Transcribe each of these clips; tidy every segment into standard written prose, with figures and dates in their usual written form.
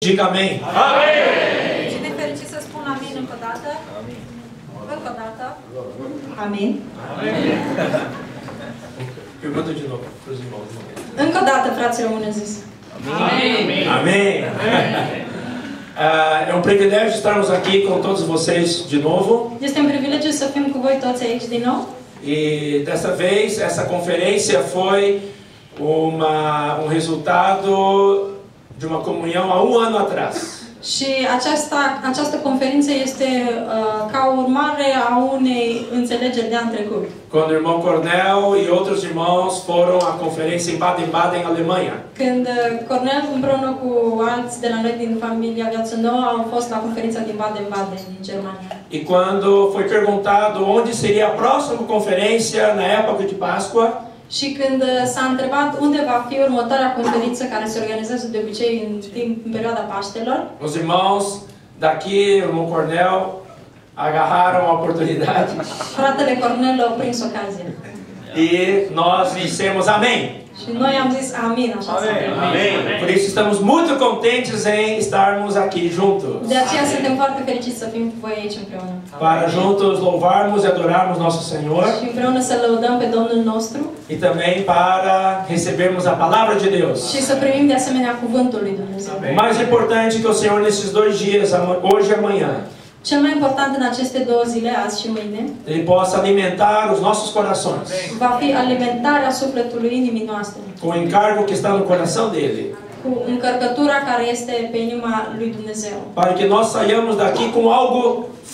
Diga amém. Amém. Cine fericit să spun amin încă o dată? Amin. Încă o dată. Amin. Pergunta de novo para os irmãos. Încă o dată, fraților, unde zis. Amém. Amém. É um privilégio estarmos aqui com todos vocês de novo. Este un privilegiu să fim cu voi toți aici din nou. E dessa vez essa conferência foi um resultado de uma comunhão há ano atrás. Și această conferință este ca urmare a unei înțelegeri de an trecut. Quando o irmão Cornel e outros irmãos foram à conferência em Baden-Baden, Alemanha. Când Cornel împreună cu alți de la noi din familia Viață Nouă au fost la conferința din Baden-Baden, din Germania. E quando foi perguntado onde seria a próxima conferência na época de Páscoa, Și când s-a întrebat unde va fi următoarea conferință care se organizează de obicei în perioada Paștelor, os irmãos daqui, o irmão Cornel, agarraram a oportunidade fratele Cornel a prins ocazia. e nós dissemos amém. Și noi am zis amin, așa s-a întâmplat. Amém. Por isso estamos muito contentes em estarmos aqui juntos. De aceea suntem foarte fericiți să fim cu voi aici împreună. Para juntos louvarmos e adorarmos nosso Senhor. Și împreună să lăudăm pe Domnul nostru. E também para recebermos a palavra de Deus. Și să primim de asemenea cuvântul lui Dumnezeu. O mais importante que o Senhor nesses 2 dias, hoje e amanhã, Cel mai important în aceste 2 zile, azi și mâine, Ele possa alimentar os nossos corações va fi alimentarea sufletului inimii noastre. com o encargo que está no coração dele, Cu încărcătura care este pe inima lui Dumnezeu. para que nós saiamos daqui com algo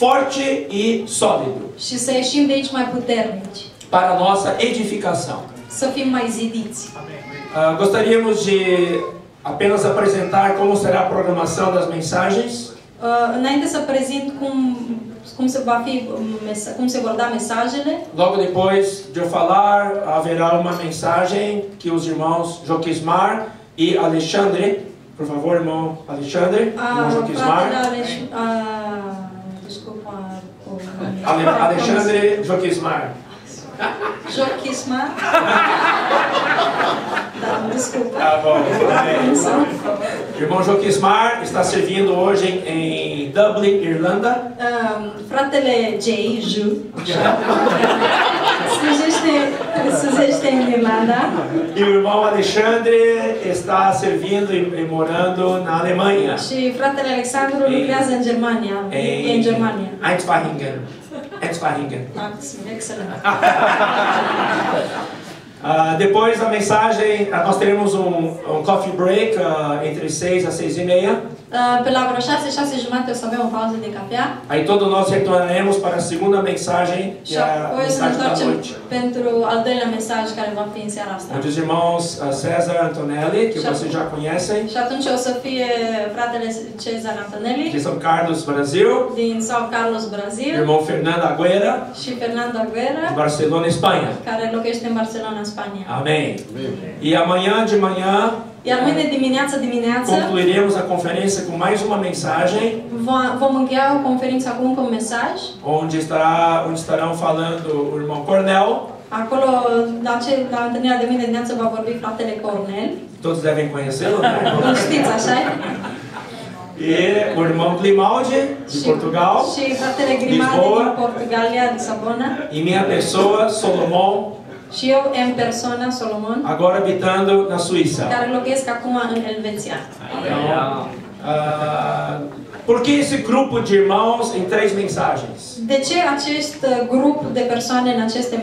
forte e sólido Și să ieșim de aici mai puternici. para a nossa edificação. Să fim mai zidiți. Gostaríamos de apenas apresentar como será a programação das mensagens. Înainte să prezint cum se vor da mesajele, Logo depois de eu falar, haverá uma mensagem que os irmãos Joquismar e Alexandre, por favor, irmão Alexandre, irmão Joquismar. Alexandre Joquismar. Joquismar. Desculpa. Tá bom. Irmão Joquismar está servindo hoje em Dublin, Irlanda. Fratele Jay, Ju, slujește în Irlanda. E o irmão Alexandre está servindo e morando na Alemanha. Și fratele Alexandru lucrează în Germania. În Germania. Eintwaringen. Excelent. Depois da mensagem, nós teremos um coffee break entre 6 a 6:30. Pe la vreo 6-6:30 o să avem o pauză de cafea. Aí todos nós retornaremos para a segunda mensagem, que Și é a apoi o să ne mensagem da întoarcem noite. pentru al doilea mesaj care va fi în seara asta. Onde os irmãos César Antonelli, que vocês já conhecem, Și atunci o să fie fratele Cezar Antonelli de São Carlos, Brasil, din São Carlos, Brazil, irmão Fernando Aguera, și Fernando Aguera, de Barcelona, Espanha. care locuiește în Barcelona, Spania. Amém. E amanhã de manhã Iar mâine dimineață concluiremos a conferência com mais uma mensagem, vom încheia conferința cu încă un mesaj. onde estarão falando o irmão Cornel. Acolo, la întâlnirea de mâine dimineață va vorbi fratele Cornel. Todos devem conhecê-lo, né? Îl știți, așa E o irmão Grimaldi, de Portugal. Și fratele Grimaldi din Portugalia, Lisabona. E minha pessoa, Solomon. Și eu, în persoană, Solomon, Agora habitando na Suíça. care locuiesc acum în Elveția. Por que esse grupo de irmãos em 3 mensagens? De ce acest grup de persoane în aceste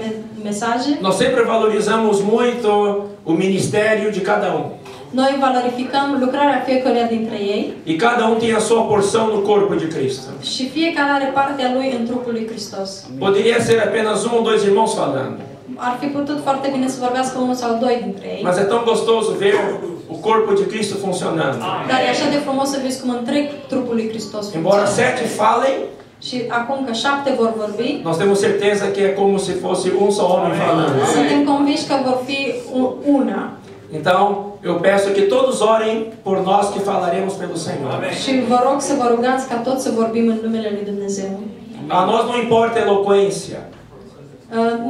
mesaje? Nós sempre valorizamos muito o ministério de cada um. Noi valorificăm lucrarea fiecăruia dintre ei. E cada um tem a sua porção no corpo de Cristo. Și fiecare are partea lui în trupul lui Hristos. Poderia ser apenas um ou 2 irmãos falando. Ar fi putut foarte bine să vorbească unul sau doi dintre ei. Mas é tão gostoso ver o corpo de Cristo funcionando. Dar e așa de frumos să vezi cum întreg trupul lui Hristos Embora funcționează. 7 falem, Și acum că 7 vor vorbi, nós temos certeza que é como se fosse um só homem falando. suntem convinși că vor fi una. Então, eu peço que todos orem por nós que falaremos pelo Senhor. Și vă rog să vă rugați ca toți să vorbim în numele lui Dumnezeu. A nós não importa a eloquência.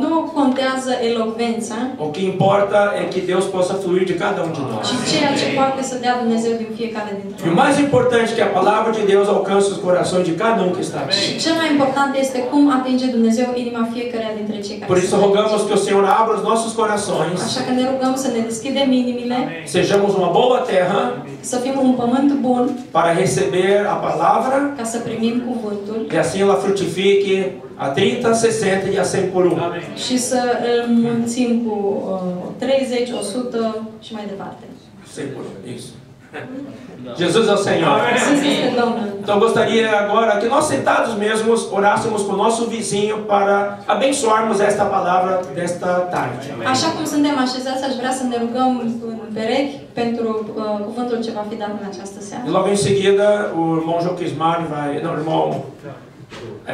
Nu contează elocvența, O que importa é que Deus possa fluir de cada um de nós. ci ceea ce poate să dea Dumnezeu din fiecare dintre E o noi. mais importante é que a palavra de Deus alcance os corações de cada um que está aqui. Și cel mai important este cum atinge Dumnezeu inima fiecăruia dintre cei care Por isso sunt aici. rogamos que o Senhor abra os nossos corações, Așa că ne rugăm să ne deschidem inimile, sejamos uma boa terra să fim un pământ bun, para receber a palavra ca să primim cuvântul e assim ela frutifique a 30, a 60 e a 100 por 1. și să îl mulțim cu 30, 100 și mai departe. 100 por 1, isso. Jesus é o Senhor. Iisus este Domnul. Então eu gostaria agora que nós sentados mesmos orássemos com o nosso vizinho para abençoarmos esta palavra desta tarde. Așa cum suntem așezați, aș vrea să ne rugăm în perechi pentru cuvântul ce va fi dat în această seară. E logo em seguida o irmão Joquismar vai, não, o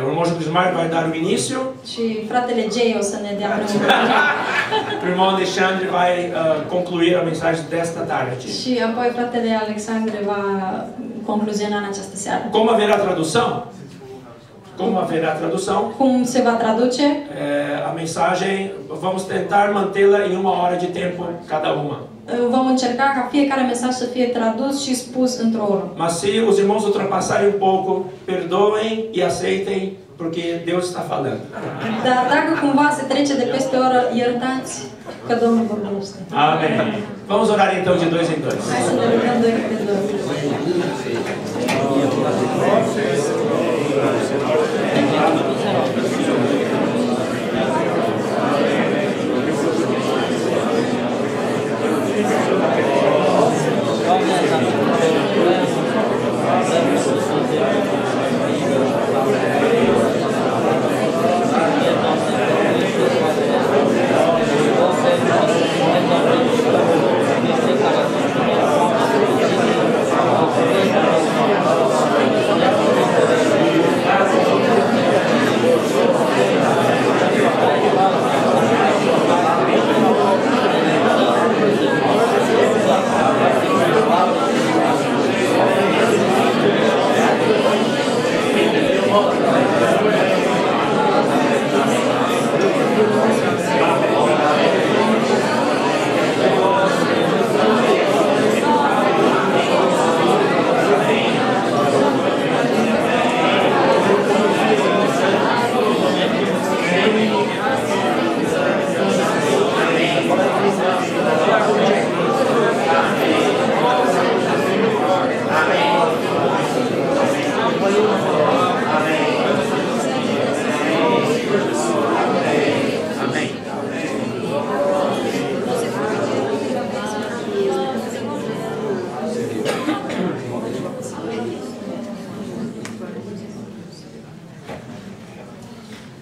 irmão Joquismar vai dar o início. Și fratele Jay o să ne dea preună. O irmão Alexandre vai concluir a mensagem desta tarde. Și apoi fratele Alexandre va concluziona în această seară. Como haverá tradução? Como haverá tradução? Cum se va traduce? A mensagem, vamos tentar mantê-la em 1 hora de tempo cada uma. Vom încerca ca fiecare mesaj să fie tradus și spus într-o oră. Mas se os irmãos ultrapassarem um pouco, perdoem e aceitem, porque Deus está falando. Dar dacă cumva se trece de peste o oră, iertați că Domnul vorbește. Amém. Vamos orar então de 2 em 2. Hai să ne rugăm doi câte doi.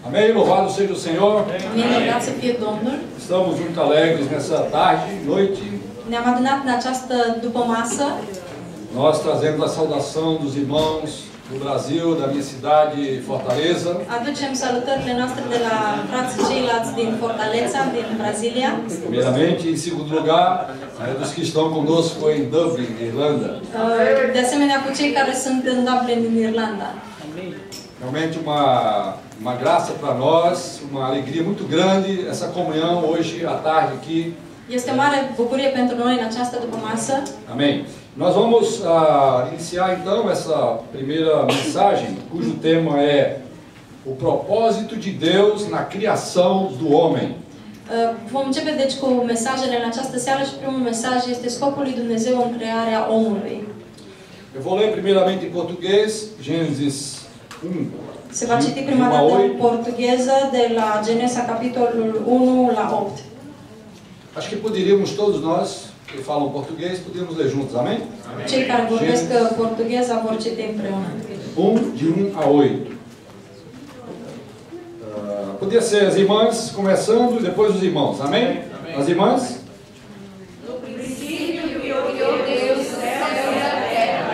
Amém, louvado seja o Senhor. Amém, louvado să fie Domnul. Estamos muito alegres nessa tarde, noite. Ne-am adunat în această dupămasă. Nós trazemos a saudação dos irmãos do Brasil, da minha cidade, Fortaleza. Aducem salutările noastre de la frații ceilalți din Fortaleza, din Brasília. Primeiramente, em segundo lugar, dos que estão conosco em Dublin, Irlanda. De asemenea cu cei care sunt în Dublin, din Irlanda. Realmente uma graça para nós, uma alegria muito grande essa comunhão hoje à tarde aqui. Este o mare bucurie pentru noi în această dupămasă. Amém. Nós vamos iniciar então essa primeira mensagem, cujo tema é o propósito de Deus na criação do homem. Vom începe deci cu mesajele în această seară și primul mesaj este scopul lui Dumnezeu în crearea omului. Eu vou ler primeiramente em português, Gênesis 1. Se va citi prima dată în portugheză de la Genesa capitolul 1 la 8. Acho que poderíamos todos nós que falam português, podíamos ler juntos, amém? Cei care vorbesc portugheza vor citi împreună. 1, de 1 a 8. Podia ser as irmãs começando e depois os irmãos, amém? As irmãs? No princípio criou Deus o céu e a terra.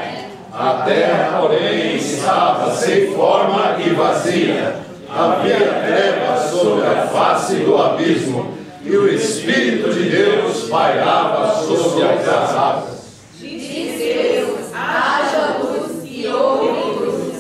A terra, porém, estava sem forma e vazia. Havia trevas sobre a face do abismo, e o Espírito de Deus pairava sobre as águas. Disse Deus: haja luz, e houve luz.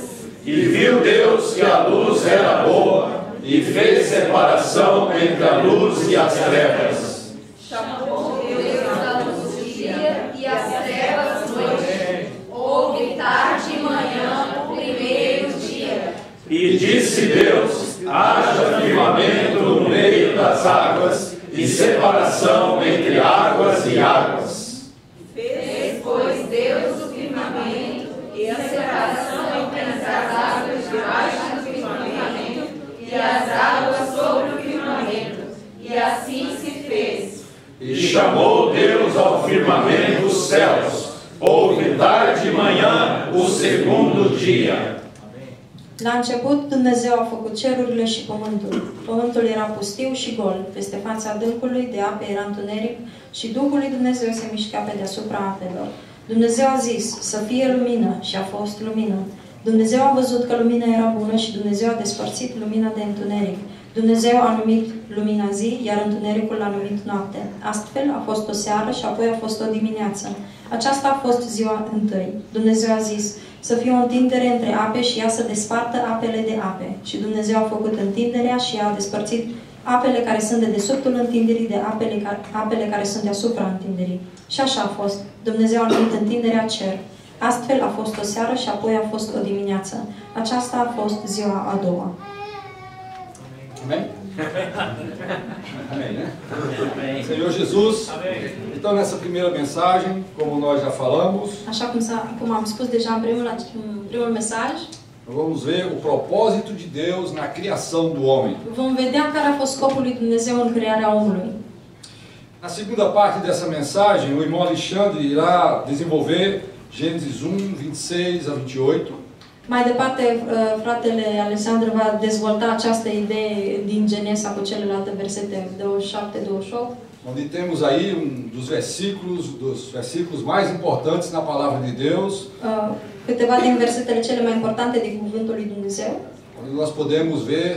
E viu Deus que a luz era boa, e fez separação entre a luz e as trevas. Chamou Deus a luz dia e as trevas noite. Houve tarde e manhã o primeiro dia. E disse Deus: haja firmamento no meio das águas e separação entre águas e águas. Fez, pois, Deus o firmamento e a separação entre as águas debaixo do firmamento e as águas sobre o firmamento. E assim se fez. E chamou Deus ao firmamento os céus. Houve tarde e manhã o segundo dia. La început Dumnezeu a făcut cerurile și pământul. Pământul era pustiu și gol. Peste fața adâncului de ape era întuneric și Duhul lui Dumnezeu se mișca pe deasupra apelor. Dumnezeu a zis să fie lumină și a fost lumină. Dumnezeu a văzut că lumina era bună și Dumnezeu a despărțit lumina de întuneric. Dumnezeu a numit lumina zi, iar întunericul l-a numit noapte. Astfel a fost o seară și apoi a fost o dimineață. Aceasta a fost ziua întâi. Dumnezeu a zis să fie o întindere între ape și ea să despartă apele de ape. Și Dumnezeu a făcut întinderea și ea a despărțit apele care sunt de desubtul întinderii de apele care sunt deasupra întinderii. Și așa a fost. Dumnezeu a numit întinderea cer. Astfel a fost o seară și apoi a fost o dimineață. Aceasta a fost ziua a doua. Amém? Amém, né? Senhor Jesus, então nessa primeira mensagem, como nós já falamos, Așa cum am spus deja în primul mesaj, vamos ver o propósito de Deus na criação do homem. vom vedea care a fost scopul lui Dumnezeu în crearea omului. Na segunda parte dessa mensagem, o irmão Alexandre irá desenvolver Gênesis 1, 26 a 28. Mai departe, fratele Alexandru va dezvolta această idee din Genesa cu celelalte versete 27-28. Onde temos aí dos versículos mais importantes na palavra de Deus. Câteva din versetele cele mai importante din cuvântul lui Dumnezeu. Onde nós podemos ver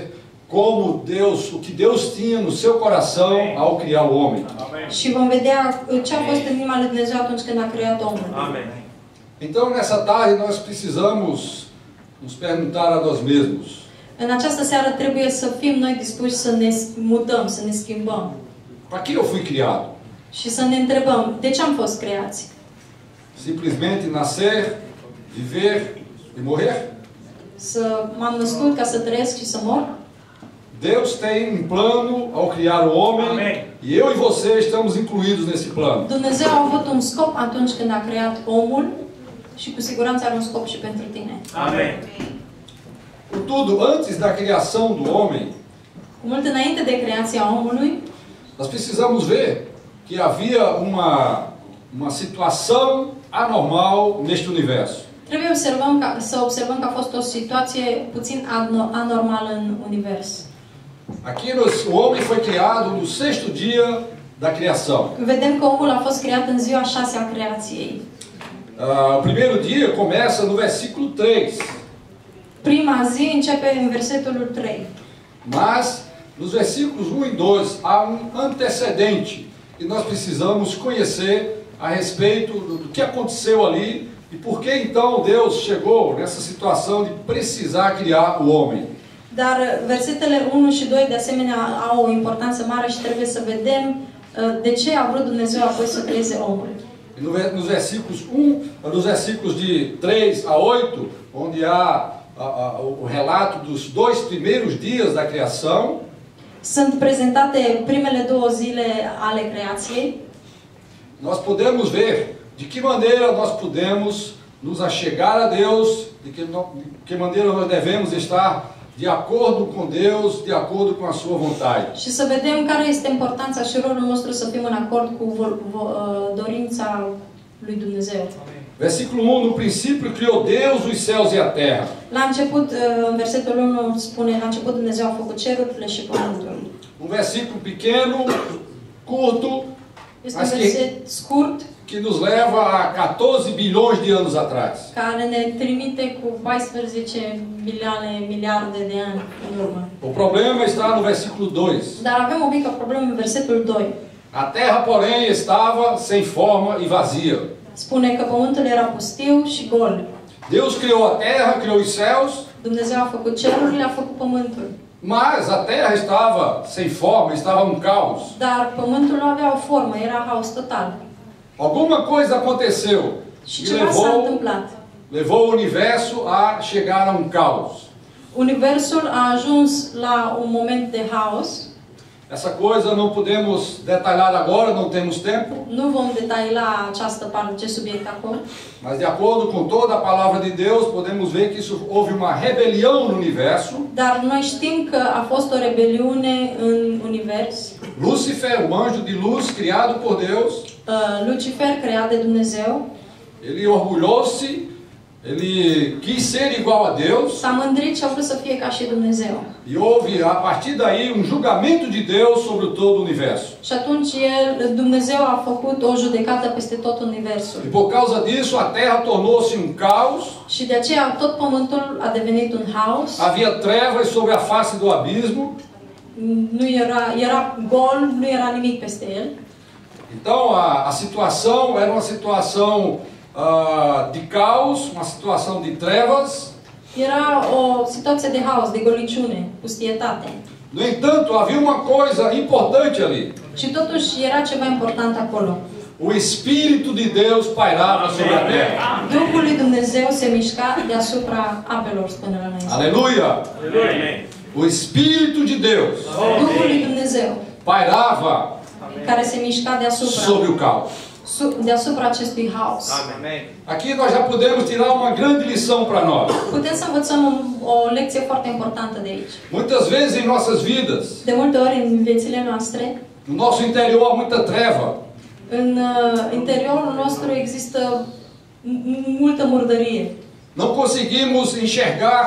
como Deus, o que Deus tinha no seu coração ao criar o homem. Și vom vedea ce a fost în inima lui Dumnezeu atunci când a creat omul. Amém. Então, nessa tarde, nós precisamos nos perguntar a nós mesmos: În această seară trebuie să fim noi dispuși să ne mutăm, să ne schimbăm. para que eu fui criado? Și să ne întrebăm, de ce am fost creați? Simplesmente nascer, viver e morrer? Să m-am născut ca să trăiesc și să mor? Deus tem um plano ao criar o homem. Amém. E eu e você estamos incluídos nesse plano. Dumnezeu a avut un scop atunci când a creat omul și cu siguranță are un scop și pentru tine. Amém. Contudo, antes da criação do homem, Cu mult înainte de creația omului, nós precisamos ver que havia uma situação anormal neste universo. trebuie să observăm că a fost o situație puțin anormală în univers. Aqui o homem foi criado no sexto dia da criação. Vedem că omul a fost creat în ziua 6 a creației. O primeiro dia começa no versículo 3. Prima zi începe în versetul 3. Mas, nos versículos 1 e 2, há um antecedente que nós precisamos conhecer a respeito do que aconteceu ali e por que então Deus chegou nessa situação de precisar criar o homem. Dar versetele 1 și 2 de asemenea au o importanță mare și trebuie să vedem de ce a vrut Dumnezeu apoi să creeze omul. Nos versículos de 3 a 8, onde há o relato dos dois primeiros dias da criação, sunt prezentate primele 2 zile ale creației. nós podemos ver de que maneira nós podemos nos achegar a Deus, de que maneira nós devemos estar de acordo com Deus, de acordo com a sua vontade. Și să vedem care este importanța și rolul nostru să fim în acord cu dorința lui Dumnezeu. Versículo 1, no princípio criou Deus os céus e a terra. La început, în versetul 1 spune, la început Dumnezeu a făcut cerurile și pământul. Um versículo pequeno, curto, Este un verset scurt que nos leva a 14 bilhões de anos atrás. care ne trimite cu 14 miliarde de ani în urmă. O problema está no versículo 2. Dar avem o mică problemă în versetul 2. A terra, porém, estava sem forma e vazia. Spune că pământul era pustiu și gol. Deus criou a terra, criou os céus, Dumnezeu a făcut cerurile, a făcut pământul. Mas a terra estava sem forma, estava um caos. Dar pământul nu avea o formă, era haos total. Alguma coisa aconteceu Și e ceva s-a întâmplat. levou o universo a chegar a um caos. Universul a ajuns la un moment de haos. Essa coisa não podemos detalhar agora, não temos tempo. Nu vom detaila această parte, acest subiect acum. Mas de acordo com toda a palavra de Deus, podemos ver que isso houve uma rebelião no universo. Dar noi știm că a fost o rebeliune în univers. Lúcifer, o anjo de luz criado por Deus, Lucifer, creat de Dumnezeu, ele orgulhou-se, ele quis ser igual a Deus. s-a mândrit și a vrut să fie ca și Dumnezeu. E houve, a partir daí, um julgamento de Deus sobre todo o universo. Și atunci Dumnezeu a făcut o judecată peste tot universul. E por causa disso, a terra tornou-se um caos. Și de aceea tot pământul a devenit un haos. Havia trevas sobre a face do abismo. Nu era gol, nu era nimic peste el. Então a situação era uma situação de caos, uma situação de trevas. Era o situație de haos, de goliciune, pustietate. No entanto, havia uma coisa importante ali. Și totuși era ceva important acolo. O Espírito de Deus pairava sobre a terra. Duhul lui Dumnezeu se mișca deasupra apelor, spune la noi. Aleluia! O Espírito de Deus Duhul lui Dumnezeu pairava care se mișca deasupra, sobre o caos. deasupra acestui haos. Aqui nós já podemos tirar uma grande lição para nós. Putem să învățăm o lecție foarte importantă de aici. Muitas vezes em nossas vidas, De multe ori în viețile noastre, no nosso interior há muita treva. în interiorul nostru există multă murdărie. Não conseguimos enxergar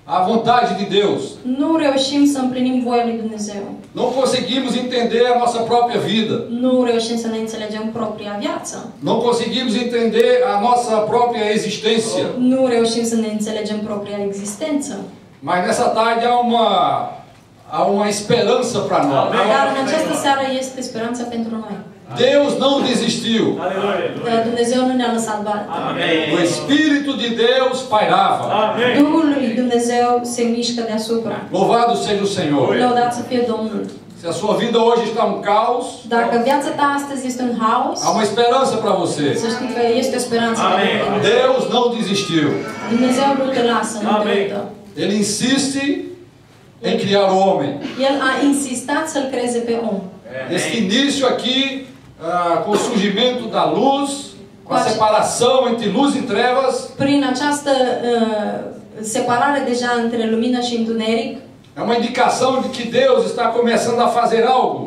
a vontade de Deus. Nu reușim să împlinim voia lui Dumnezeu. Não conseguimos entender a nossa própria vida. Nu reușim să ne înțelegem propria viață. Não conseguimos entender a nossa própria existência. Nu reușim să ne înțelegem propria existență. Mas nessa tarde há uma esperança para nós. Dar în această seară este speranță pentru noi. Deus não desistiu. Dumnezeu nu ne-a lăsat bani. O Espírito de Deus pairava. Duhul lui Dumnezeu se mișcă deasupra. Louvado seja o Senhor. Lăudat să fie Domnul. Se a sua vida hoje está um caos, Dacă viața ta astăzi este un haos, há uma esperança para você. să știi că este o speranță pentru tine. Deus não desistiu. Dumnezeu nu te lasă, nu te uită. Ele insiste em criar o homem. El a insistat să-l creeze pe om. Esse início aqui, com o surgimento da luz, com a separação entre luz e trevas, Prin această separare deja între lumină și întuneric, é uma indicação de que Deus está começando a fazer algo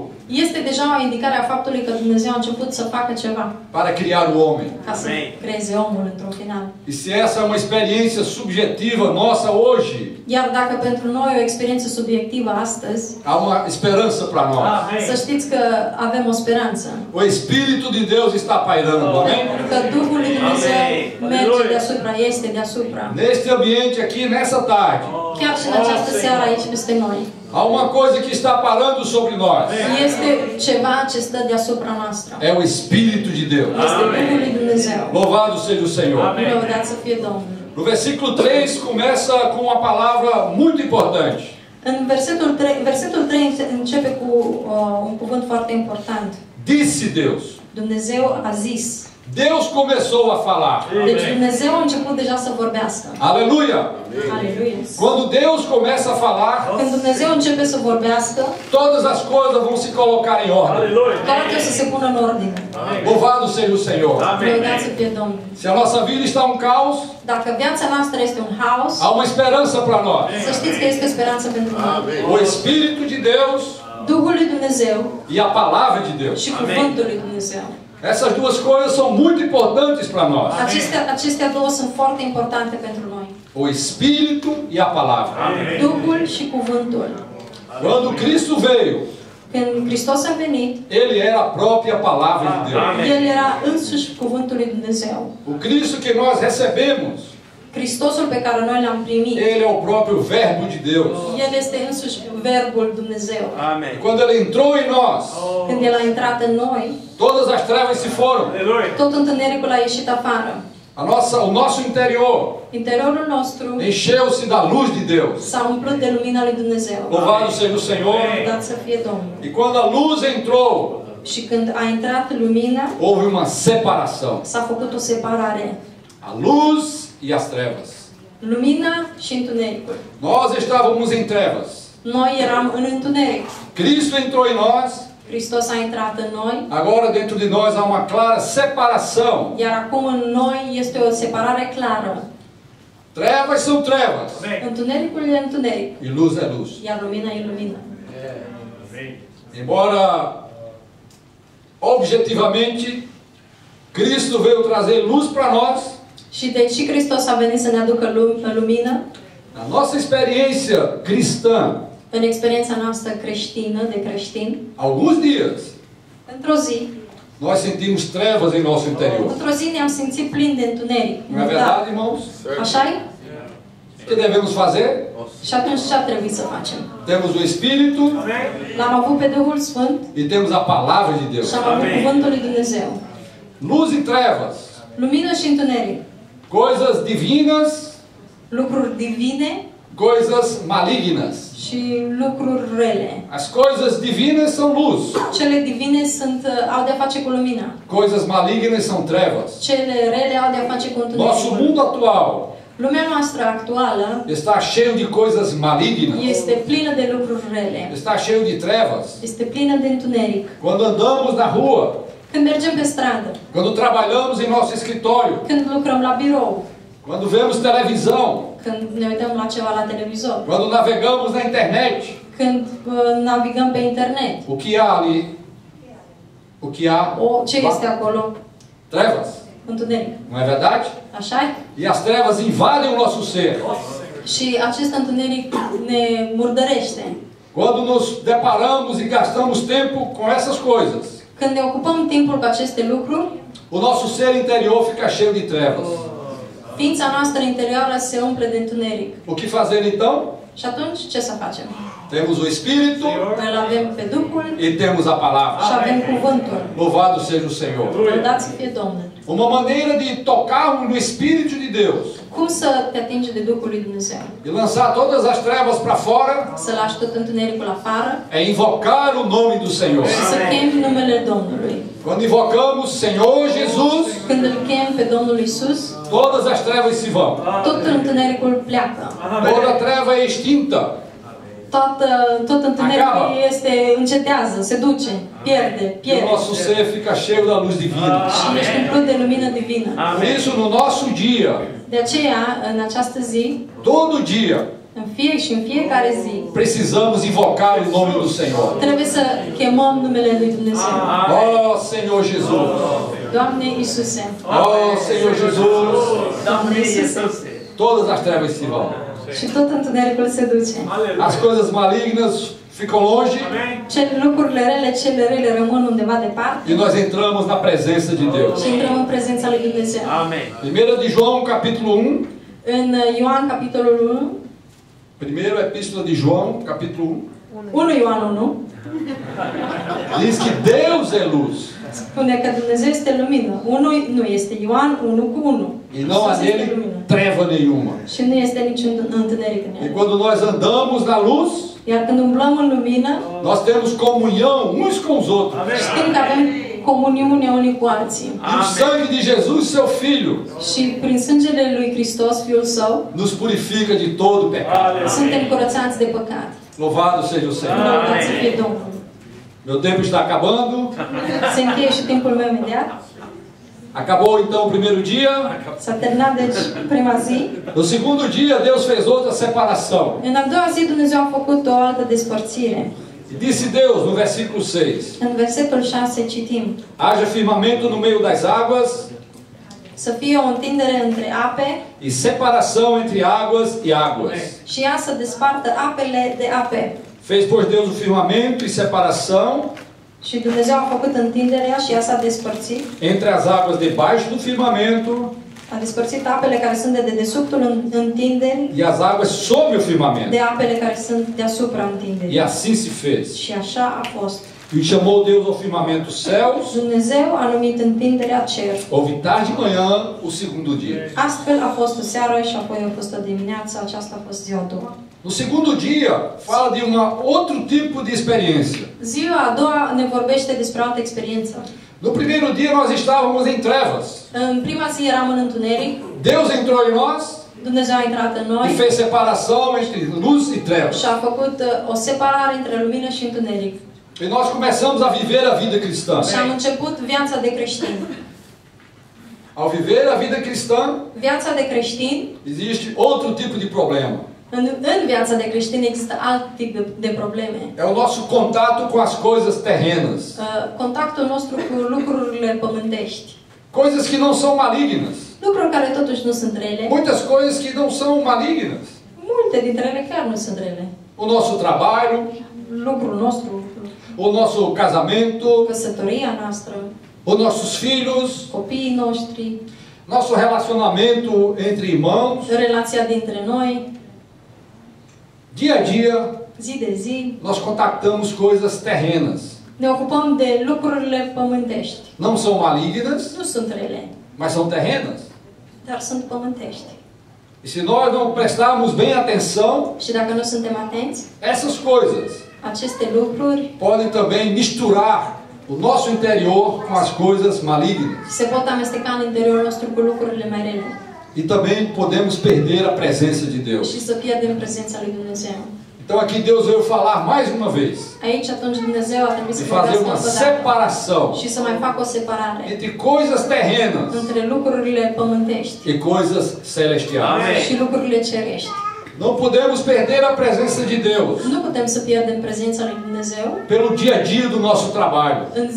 este deja o indicare a faptului că Dumnezeu a început să facă ceva para criar o homem. ca să creeze omul într-un final. E se essa é uma experiência subjetiva nossa hoje, Iar dacă pentru noi e o experiență subiectivă astăzi, há uma esperança para nós. să știți că avem o speranță. O Espírito de Deus está pairando, amém? Că Duhul lui Dumnezeu merge deasupra, este deasupra. Neste ambiente aqui, nessa tarde, Chiar și în această seară aici peste noi. há uma coisa que está parando sobre nós. Este ceva ce stă deasupra noastră. É o Espírito de Deus. Este Duhul lui Dumnezeu. Louvado seja o Senhor. Lăudat să fie Domnul. No versículo 3 começa com uma palavra muito importante. În versetul 3 începe cu un cuvânt foarte important. Disse Deus. Dumnezeu a zis. Deus começou a falar. Deci Dumnezeu a început deja să vorbească. Aleluia! Aleluia! Quando Deus começa a falar, Când Dumnezeu începe să vorbească, todas as coisas vão se colocar em ordem. toate o să se pună în ordine. Louvado seja o Senhor. Lăudat să fie Domnul. Se a nossa vida está um caos, Dacă viața noastră este un haos, há uma esperança para nós. să știți că este o speranță pentru noi. O Espírito de Deus Duhul lui Dumnezeu e a palavra de Deus. și cuvântul lui Dumnezeu. Essas duas coisas são muito importantes para nós. Acestea două sunt foarte importante pentru noi. O Espírito e a palavra. Duhul și cuvântul. Quando Cristo veio, Când Hristos a venit, Ele era a própria palavra de Deus. El era însuși cuvântul lui Dumnezeu. O Cristo que nós recebemos, Hristosul pe care noi l-am primit, Ele é o próprio Verbo de Deus. El este însuși verbul Dumnezeu. E quando Ele entrou em nós, Când El a intrat în noi, todas as trevas se foram. tot întunericul a ieșit afară. o nosso interior Interiorul nostru encheu-se da luz de Deus. s-a umplut de lumina lui Dumnezeu. Louvado seja o Senhor. Lăudat să fie Domnul. E quando a luz entrou, Și când a intrat lumina, houve uma separação. s-a făcut o separare. A luz e as trevas. Lumina și întunericul. Nós estávamos em trevas. Noi eram în întuneric. Cristo entrou em nós. Hristos a intrat în noi. Agora dentro de nós há uma clara separação. Iar acum în noi este o separare clară. Trevas são trevas. Întunericul e întuneric. E luz é luz. Iar lumina e lumină. Embora objetivamente Cristo veio trazer luz para nós, Și deci Hristos a venit să ne aducă lumină. na nossa experiência cristã, În experiența noastră creștină, de creștin, alguns dias într-o zi, nós sentimos trevas em nosso interior. într-o zi ne-am simțit plini de întuneric. Não é verdade, irmãos? Așa-i? O que devemos fazer? Și atunci ce ar trebui să facem? Temos o Espírito L-am avut pe Duhul Sfânt e temos a palavra de Deus. și am avut Cuvântul lui Dumnezeu. Luz e trevas, Lumină și întuneric. coisas divinas, Lucruri divine coisas malignas. și lucruri rele. As coisas divinas são luz, Cele divine au de-a face cu lumina. coisas malignas são trevas. Cele rele au de-a face cu Nosso întunericul. mundo atual Lumea noastră actuală está cheio de coisas malignas, este plină de lucruri rele. está cheio de trevas. Este plină de întuneric. Quando andamos na rua, Când mergem pe stradă, quando trabalhamos em nosso escritório, când lucrăm la birou, quando vemos televisão, când ne uităm la ceva la televizor, quando navegamos na internet, când navigăm pe internet. o que há ali? O que há? Ce este acolo? Trevas, Întuneric. não é verdade? Așa-i? E as trevas invadem o nosso ser. Și acest întuneric ne murdărește. Quando nos deparamos e gastamos tempo com essas coisas, Când ne ocupăm timpul cu aceste lucruri, o nosso ser interior fica cheio de trevas. ființa noastră interioară se umple de întuneric. O que fazer então? Și atunci ce să facem? Temos o Espírito Noi îl avem pe Duhul e temos a palavra. și avem cuvântul. Louvado seja o Senhor. Lăudat să fie Domnul. Uma maneira de tocarmos no Espírito de Deus Cum să te atingi de Duhul lui Dumnezeu? e lançar todas as trevas para fora Să lași tot întunericul afară é invocar o nome do Senhor. și să chemi numele Domnului. Quando invocamos Senhor Jesus, Când îl chem pe Domnul Iisus, todas as trevas se vão. tot întunericul pleacă. Toda treva é extinta. Tot întunericul încetează, se duce, pierde. E o nosso ser fica cheio da luz divina. Și ești umplut de lumină divină. Por isso, no nosso dia, De aceea, în această zi, todo dia, în fiecare zi, precisamos invocar o nome do Senhor. trebuie să chemăm numele lui Dumnezeu. Oh, Senhor Jesus. Doamne Iisuse, Oh, Senhor Jesus. Doamne Iisuse, Todas as trevas se vão. și tot întunericul se duce. As coisas malignas ficam longe Lucrurile rele, cele rele rămân undeva departe e nós entramos na presença de Deus. și intrăm în prezența lui Dumnezeu. Amém. 1 de João, capítulo 1. În Ioan, capitolul 1, Primeira epístola de João, capítulo 1. 1 Ioan 1, Diz que Deus é luz. spune că Dumnezeu este lumină. 1 nu este Ioan 1 cu 1. E não há Iisus este nele lumină. treva nenhuma. Și nu este niciun întuneric în E el. quando nós andamos na luz, Iar când umblăm în lumină, nós temos comunhão uns com os outros. știm că avem comuniune unii cu alții. E o sangue de Jesus, seu Filho, Și prin sângele lui Hristos, Fiul Său, nos purifica de todo pecado. suntem curățați de păcat. Louvado seja o Senhor. Lăudați să fie Domnul. Meu tempo está acabando. Se încheie și timpul meu imediat. Acabou então o primeiro dia. S-a terminat, deci, prima zi. No segundo dia, Deus fez outra separação. În a doua zi, Dumnezeu a făcut o altă despărțire. E disse Deus, no versículo 6, În versetul 6 citim: haja firmamento no meio das águas să fie o întindere între ape e separação entre águas e águas. și ea să despartă apele de ape. Fez, pois, Deus o firmamento e separação Și Dumnezeu a făcut întinderea și ea s-a despărțit. entre as águas debaixo do firmamento A despărțit apele care sunt de dedesubtul întinderii e as águas sob o firmamento. de apele care sunt deasupra întinderii. E assim se fez. Și așa a fost. E chamou Deus ao firmamento dos céus. Dumnezeu a numit întinderea cer. Houve tarde de manhã, o segundo dia. Astfel a fost o seară și apoi a fost o dimineață, aceasta a fost ziua a doua. No segundo dia, fala de outro tipo de experiência. Ziua a doua ne vorbește despre o altă experiență. No primeiro dia nós estávamos em trevas. În prima zi eram în întuneric. Deus entrou em nós Dumnezeu a intrat în e noi fez separação entre luz e trevas. și a făcut o separare între lumină și întuneric. E nós começamos a viver a vida cristã. Și am început viața de creștin. Ao viver a vida cristã, Viața de creștin, existe outro tipo de problema. în viața de creștin există alt tip de probleme. É o nosso contato com as coisas terrenas. Contactul nostru cu lucrurile pământești. Coisas que não são malignas. Lucruri care totuși nu sunt rele. Muitas coisas que não são malignas. Multe dintre ele chiar nu sunt rele. O nosso trabalho, Lucrul nostru, o nosso casamento, căsătoria noastră, os nossos filhos, copiii noștri, nosso relacionamento entre irmãos, relația dintre noi, dia a dia, zi de zi, nós contactamos coisas terrenas. ne ocupăm de lucrurile pământești. Não são malignas, Nu sunt rele, mas são terrenas. dar sunt pământești. E se nós não prestarmos bem atenção, Și dacă nu suntem atenți, essas coisas aceste lucruri podem também misturar o nosso interior com as coisas malignas. se pot amesteca în interiorul nostru cu lucrurile mai rele. E também podemos perder a presença de Deus. Și să pierdem prezența lui Dumnezeu. Então aqui Deus veio falar mais uma vez Aici atunci Dumnezeu a trebuit de să fazer vorbească uma încă o dată separação și să mai facă o separare entre coisas terrenas între lucrurile pământești e coisas celestiais. și lucrurile cerești. Não podemos perder a presença de Deus Nu putem să pierdem prezența lui Dumnezeu pelo dia a dia do nosso trabalho. în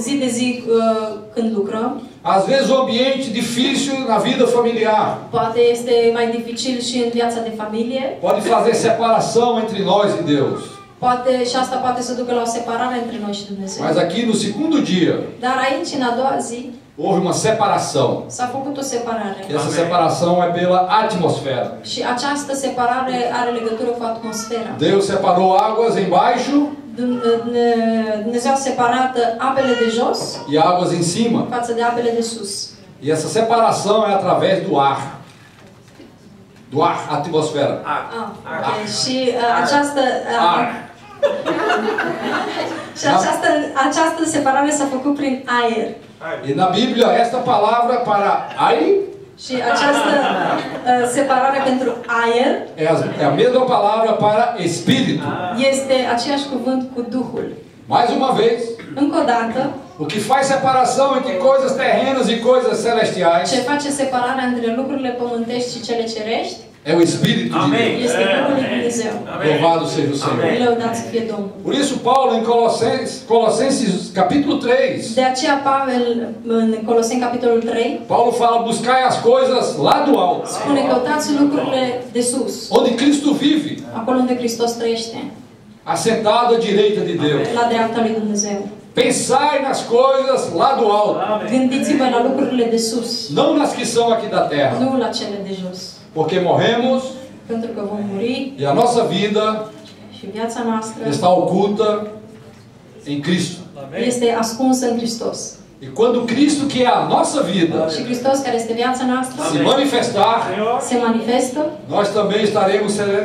zi de zi când lucrăm. Às vezes um ambiente difícil na vida familiar Poate este mai dificil și în viața de familie. pode fazer separação entre nós e Deus. Poate, și asta poate să ducă la o separare între noi și Dumnezeu. Mas aqui no segundo dia Dar aici, în a doua zi, houve uma separação. s-a făcut o separare. E essa separação é pela atmosfera. Și această separare are legătură cu atmosfera. Deus separou águas embaixo Dumnezeu a separat apele de jos e águas em cima. față de apele de sus. E essa separação é através do ar. Do ar, atmosfera. Okay. Și această și această separare s-a făcut prin aer. E na Bíblia esta palavra para aire Și această separare pentru aer é a mesma palavra para espírito. este aceeași cuvânt cu Duhul. Mais uma vez, Încă o dată, o que faz separação entre coisas terrenas e coisas celestiais ce face separarea între lucrurile pământești și cele cerești é o Espírito de Deus. este Duhul lui Dumnezeu. Louvado seja o Senhor. Lăudat să fie Domnul. Por isso Paulo em Colossenses capítulo 3, De aceea Pavel în Coloseni capitolul 3 Paulo fala: buscai as coisas lá do alto, spune căutați lucrurile de sus, onde Cristo vive, acolo unde Hristos trăiește, assentado à direita de Deus. la dreapta lui Dumnezeu. Pensai nas coisas lá do alto, Gândiți-vă la lucrurile de sus, não nas que são aqui da terra, nu la cele de jos, porque morremos pentru că vom muri e a nossa vida și viața noastră está oculta em Cristo. este ascunsă în Hristos. E quando Cristo, que é a nossa vida, Și Hristos, care este viața noastră, se manifestar, se manifestă nós também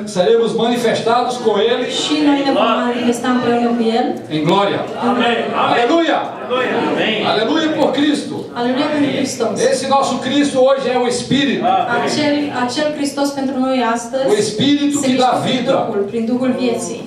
seremos manifestados com Ele și noi ne vom manifesta împreună cu El. em glória. Aleluia! Aleluia por Cristo. Aleluia pentru Hristos. Esse nosso Cristo hoje é o Espírito. Acel Hristos pentru noi astăzi O Espírito se que dá mișcă prin vida. Duhul, prin Duhul vieții.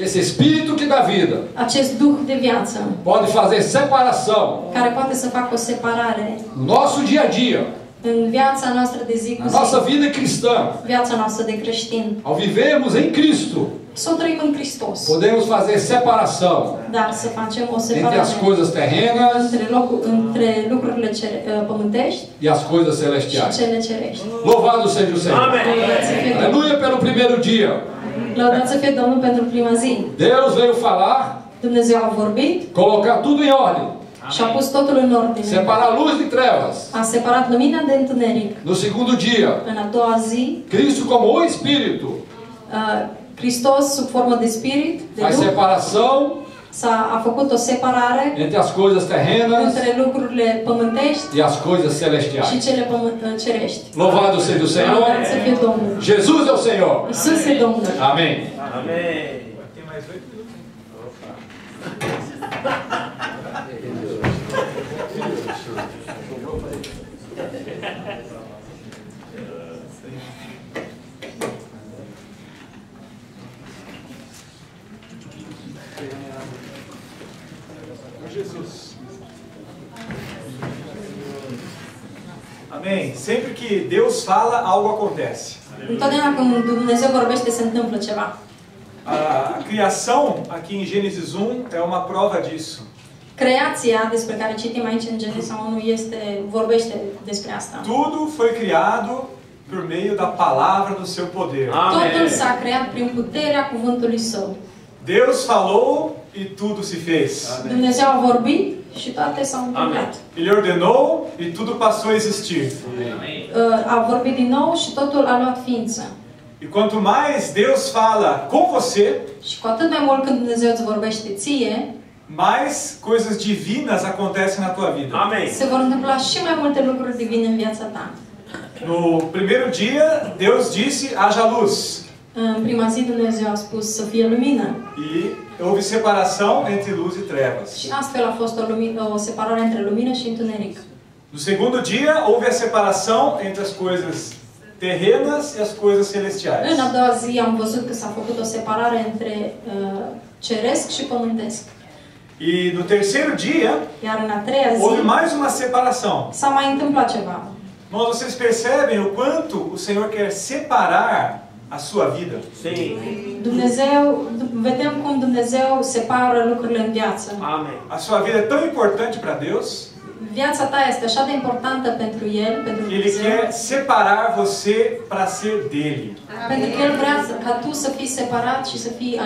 Esse Espírito que dá vida Acest Duh de viață pode fazer separação care poate să facă o separare no nosso dia a dia, în viața noastră de zi cu na nossa zi, vida cristã. viața noastră de creștin. Ao vivermos em Cristo, Să o trăim în Hristos, podemos fazer separação dar să facem o entre separare as coisas terrenas între lucrurile pământești e as coisas și celestiais. cele cerești. Louvado seja o Senhor. Lăudați să fie Domnul. Aleluia pelo primeiro dia. Lăudați să fie Domnul pentru prima zi. Deus veio falar, Dumnezeu a vorbit colocar tudo em ordem, și a pus totul în ordine. separar luz de trevas. A separat lumina de întuneric. No segundo dia, În a doua zi, Cristo como o Espírito Hristos sub formă de spirit, de faz Duh, separação A făcut o separare entre as coisas terrenas între lucrurile pământești e as coisas celestiais. și cele cerești. Louvado seja o Senhor. Lăudat să fie Domnul. Jesus é o Senhor. Iisus e Domnul. Amém. Amém. Tem mais 8 minutos. Jesus. Amém. Sempre que Deus fala, algo acontece. Întotdeauna când Dumnezeu vorbește, se întâmplă ceva. A criação, aqui em Gênesis 1, é uma prova disso. Creația despre care citim aici în Genesa 1 vorbește despre asta. Tudo foi criado por meio da palavra do seu poder. Totul s-a creat prin puterea cuvântului Său. Deus falou e tudo se fez. Dumnezeu a vorbit și toate s-au întâmplat. Ele ordenou e tudo passou a existir. A vorbit din nou și totul a luat ființă. E quanto mais Deus fala com você, Și cu atât mai mult când Dumnezeu îți vorbește ție, mais coisas divinas acontecem na tua vida. Amém. se vor întâmpla și mai multe lucruri divine în viața ta. No primeiro dia, Deus disse: haja luz. În prima zi Dumnezeu a spus să fie lumină. E houve separação entre luz e trevas. Și astfel a fost o separare între lumină și întuneric. No segundo dia, houve a separação entre as coisas terrenas e as coisas celestiais. În a doua zi am văzut că s-a făcut o separare între ceresc și pământesc. E no terceiro dia, Iar în a treia houve zi mais uma separação. s-a mai întâmplat ceva. Mas vocês percebem o quanto o Senhor quer separar a sua vida? Sim. Vedem cum Dumnezeu separă lucrurile în viață. Amém. A sua vida é tão importante para Deus Viața ta este așa de importantă pentru El, pentru que Ele Dumnezeu, quer separar você para ser dele. pentru că El vrea ca tu să fii separat și să fii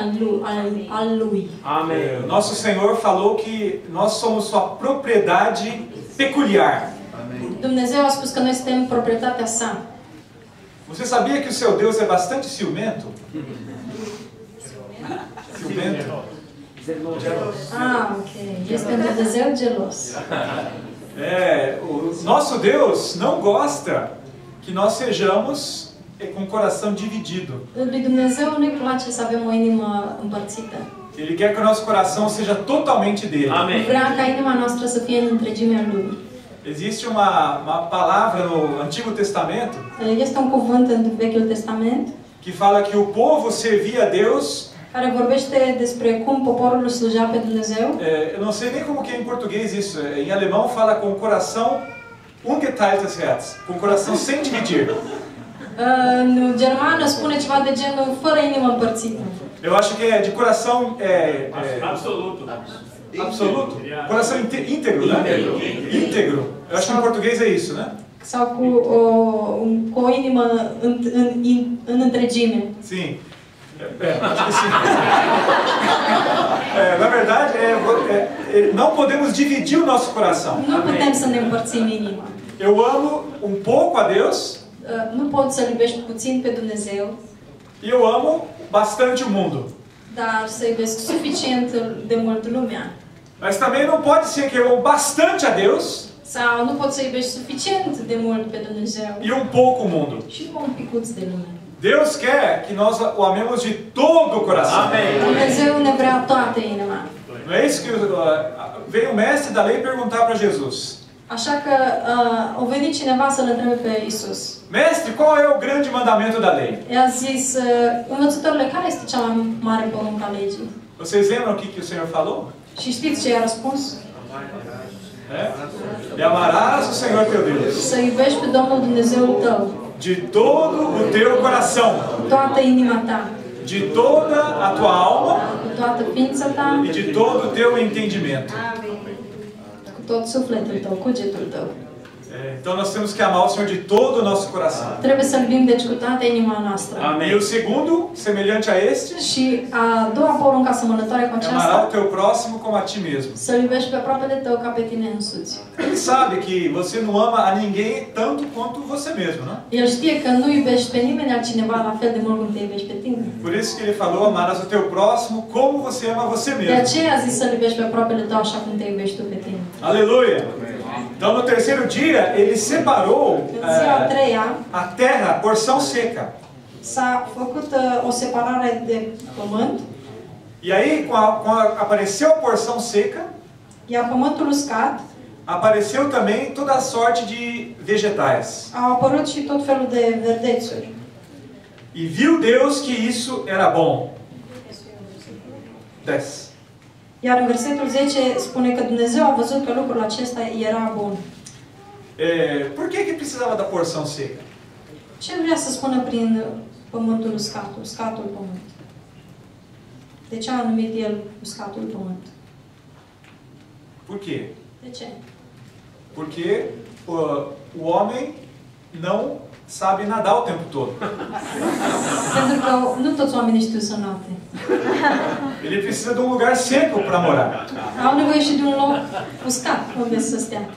al Lui. Amém. Nosso Senhor falou que nós somos sua propriedade peculiar. Dumnezeu a spus că noi suntem proprietatea sa. Você sabia que o seu Deus é bastante ciumento? Ciumento? Ok. Este un Dumnezeu gelos. O nosso Deus não gosta que nós sejamos com o coração dividido. Lui Dumnezeu nu-i place să avem o inimă împărțită. Ele quer que o nosso coração seja totalmente dele. Amém. Vrea ca inima noastră să fie în întregimea Lui. Existe uma palavra no Antigo Testamento Este un cuvânt în Vechiul Testament que fala que o povo servia a Deus. care vorbește despre cum poporul îl slujea pe Dumnezeu. Eu não sei nem como que é em português isso. Em alemão fala com o coração ungeteiltes Herz, com o coração sem dividir. În germană spune ceva de genul fără inimă împărțită. Eu acho que é de coração Absoluto. absoluto, coração íntegro, né? Íntegro. Eu acho que em português é isso, né? Sau cu o inimă în întregime. Sim. Acho que sim. Na verdade, não podemos dividir o nosso coração. Nu putem să ne împărțim inima. Eu amo um pouco a Deus Nu poți să iubești puțin pe Dumnezeu, e eu amo bastante o mundo. dar să iubesc suficient de mult lumea. Mas também não pode ser que eu amo bastante a Deus Sau nu poți să iubești suficient de mult pe Dumnezeu e um pouco o mundo. și un picuț de lume. Deus quer que nós o amemos de todo o coração. Amém. Dumnezeu ne vrea toată inima. Não é isso que veio o mestre da lei perguntar para Jesus. Așa că a venit cineva să-L întrebe pe Iisus. Mestre, qual é o grande mandamento da lei? I-a zis, învățătorule, care este cea mai mare poruncă a legii? Vocês lembram o que o Senhor falou? Și știți ce i-a răspuns? E amarás o Senhor teu Deus Să iubești pe Domnul Dumnezeul tău de todo o teu coração, cu toată inima ta, de toda a tua alma cu toată ființa ta, e de todo o teu entendimento. cu tot sufletul tău, cugetul tău. Então nós temos que amar o Senhor de todo o nosso coração. Trebuie să-L iubim deci cu toată inima noastră. E o segundo, semelhante a este, Și a doua poruncă asemănătoare cu é amar aceasta, ao teu próximo como a ti mesmo. să-L iubești pe aproapele tău ca pe tine însuți. Ele sabe que você não ama a ninguém tanto quanto você mesmo, não? El știe că nu iubești pe nimeni altcineva la fel de mult cum te iubești pe tine. Por isso que ele falou, amarás o teu próximo como você ama você De mesmo. aceea a zis să-L iubești pe aproapele tău așa cum te iubești tu pe tine. Aleluia! Então no terceiro dia, ele separou În ziua a treia a terra, porção seca. s-a făcut o separare de pământ, E aí, apareceu a porção seca, iar pământul uscat, apareceu também toda a sorte de vegetais. au apărut și tot felul de verdețuri. E viu Deus que isso era bom. 10. Iar în versetul 10 spune că Dumnezeu a văzut că lucrul acesta era bun. Por que precisava da porção seca? Ce vrea să spună prin pământul uscat, uscatul pământ? De ce a numit el uscatul pământ? Por quê? De ce? Porque o homem não sabe nadar o tempo todo. Pentru că nu toți oamenii știu să noate. Ele precisa de um lugar seco para morar. Au nevoie și de un loc uscat unde să stea.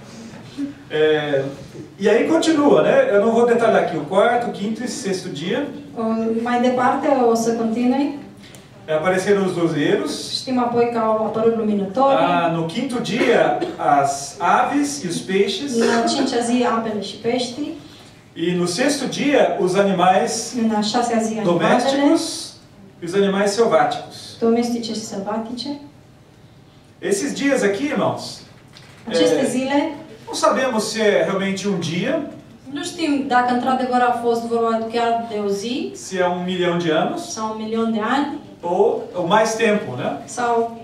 E aí continua, né? Eu não vou detalhar aqui o quarto, quinto e sexto dia. Mai departe o să continui. Apareceram os luzeiros. Știm apoi că au apărut luminătorii. No quinto dia, as aves e os peixes. În a cincea zi, apele și peștii. E no sexto dia, os animais În a șasea zi, animalele domésticos e os animais selváticos. domestice și sălbatice. Esses dias aqui, irmãos, Aceste zile, não sabemos se é realmente um dia, nu știm dacă într-adevăr a fost vorba chiar de o zi, se é 1.000.000 de anos, sau 1.000.000 de ani, ou mais tempo, né? sau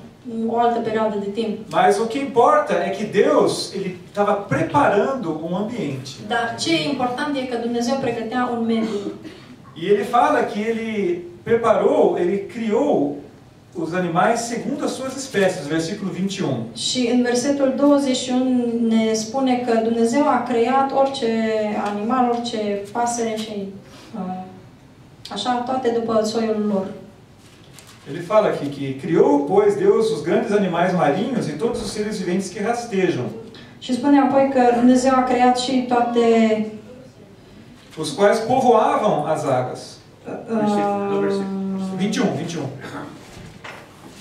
o altă perioadă de timp. Mas o que importa é que Deus, ele estava preparando um ambiente. Dar ce e important e că Dumnezeu pregătea un mediu. E ele fala que ele preparou, ele criou os animais segundo as suas espécies, versículo 21. Și în versetul 21 ne spune că Dumnezeu a creat orice animal, orice pasăre și așa, toate după soiul lor. Ele fala aqui que criou, pois, Deus os grandes animais marinhos e todos os seres viventes que rastejam. Și spune apoi că Dumnezeu a creat și toate os quais povoavam as águas. 21.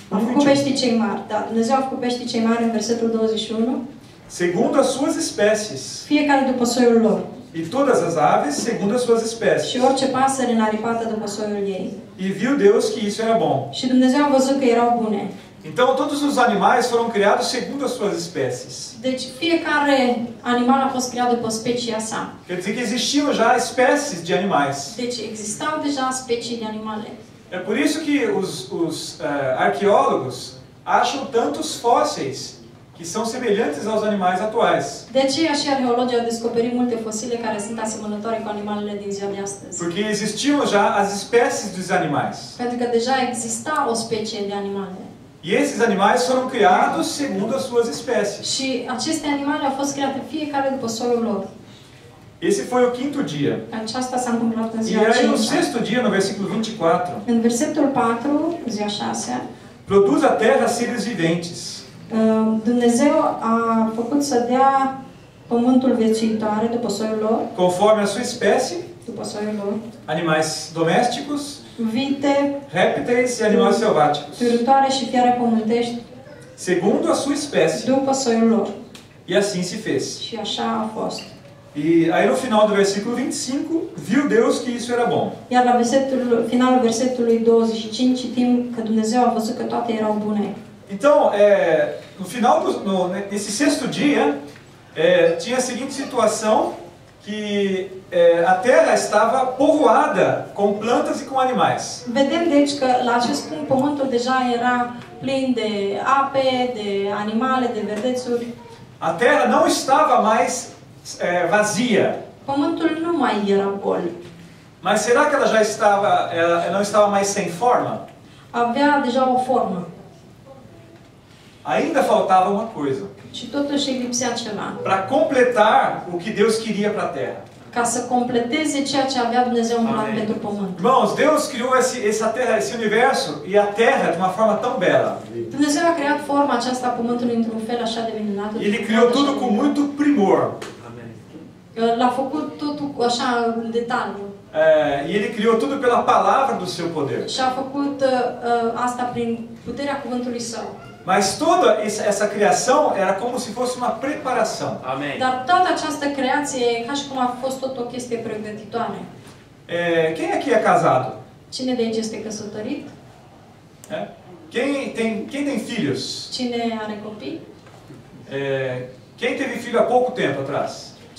A făcut peștii cei mari, da. Dumnezeu a făcut peștii cei mari în versetul 21. Segundo as suas espécies. Fiecare după soiul lor. E todas as aves segundo as suas espécies. Și orice pasăre înaripată după soiul ei. E viu Deus que isso era bom. Și Dumnezeu a văzut că erau bune. Então todos os animais foram criados segundo as suas espécies. Deci fiecare animal a fost creat după specia sa. Quer dizer que existiam já espécies de animais. Deci existau deja specii de animale. É por isso que os arqueólogos acham tantos fósseis que são semelhantes aos animais atuais. De aceea și arheologii au descoperit multe fosile care sunt asemănătoare cu animalele din ziua de astăzi. Porque existiam já as espécies dos animais. Pentru că deja exista o specie de animale. E esses animais foram criados segundo as suas espécies. Și aceste animale au fost create fiecare după soiul lor. Esse foi o quinto dia. Aceasta s-a întâmplat în E ziua aí no 5. sexto dia, no versículo 24, În versetul 4, ziua 6, produz a terra seres viventes. Dumnezeu a făcut să dea pământul viețuitoare după soiul lor, conforme a sua espécie, după soiul lor, animais domésticos, vite, répteis e animais selváticos, târătoare și fiare pământești, segundo a sua espécie. după soiul lor. E assim se fez. Și așa a fost. E aí no final do versículo 25, viu Deus que isso era bom. Iar la finalul versetului 25 citim că Dumnezeu a văzut că toate erau bune. Então, no final, nesse sexto dia, tinha a seguinte situação, que a terra estava povoada com plantas e com animais. Vedem deci că la acest punct pământul deja era plin de ape, de animale, de verdețuri. A terra não estava mais vazia. Pământul nu mai era gol. Mas será que ela não estava mais sem forma? Avea deja o formă. Ainda faltava uma coisa. Și totuși îi lipsea ceva. para completar o que Deus queria para a terra. Ca să completeze ceea ce avea Dumnezeu în plan pentru pământ. Irmãos, Deus criou essa terra, esse universo e a terra de uma forma tão bela. Dumnezeu a creat forma aceasta a pământului într-un fel așa de minunat. Ele criou tudo com muito primor. L-a făcut totul așa în detaliu. E Ele criou tudo pela palavra do seu poder. Și a făcut asta prin puterea cuvântului său. Mas toda essa criação era como se fosse uma preparação. Dar toată această creație e ca și cum a fost tot o chestie pregătitoare. Quem aqui é casado? Cine de aici este căsătorit? Quem tem filhos? Cine are copii? Quem teve filho há pouco tempo atrás?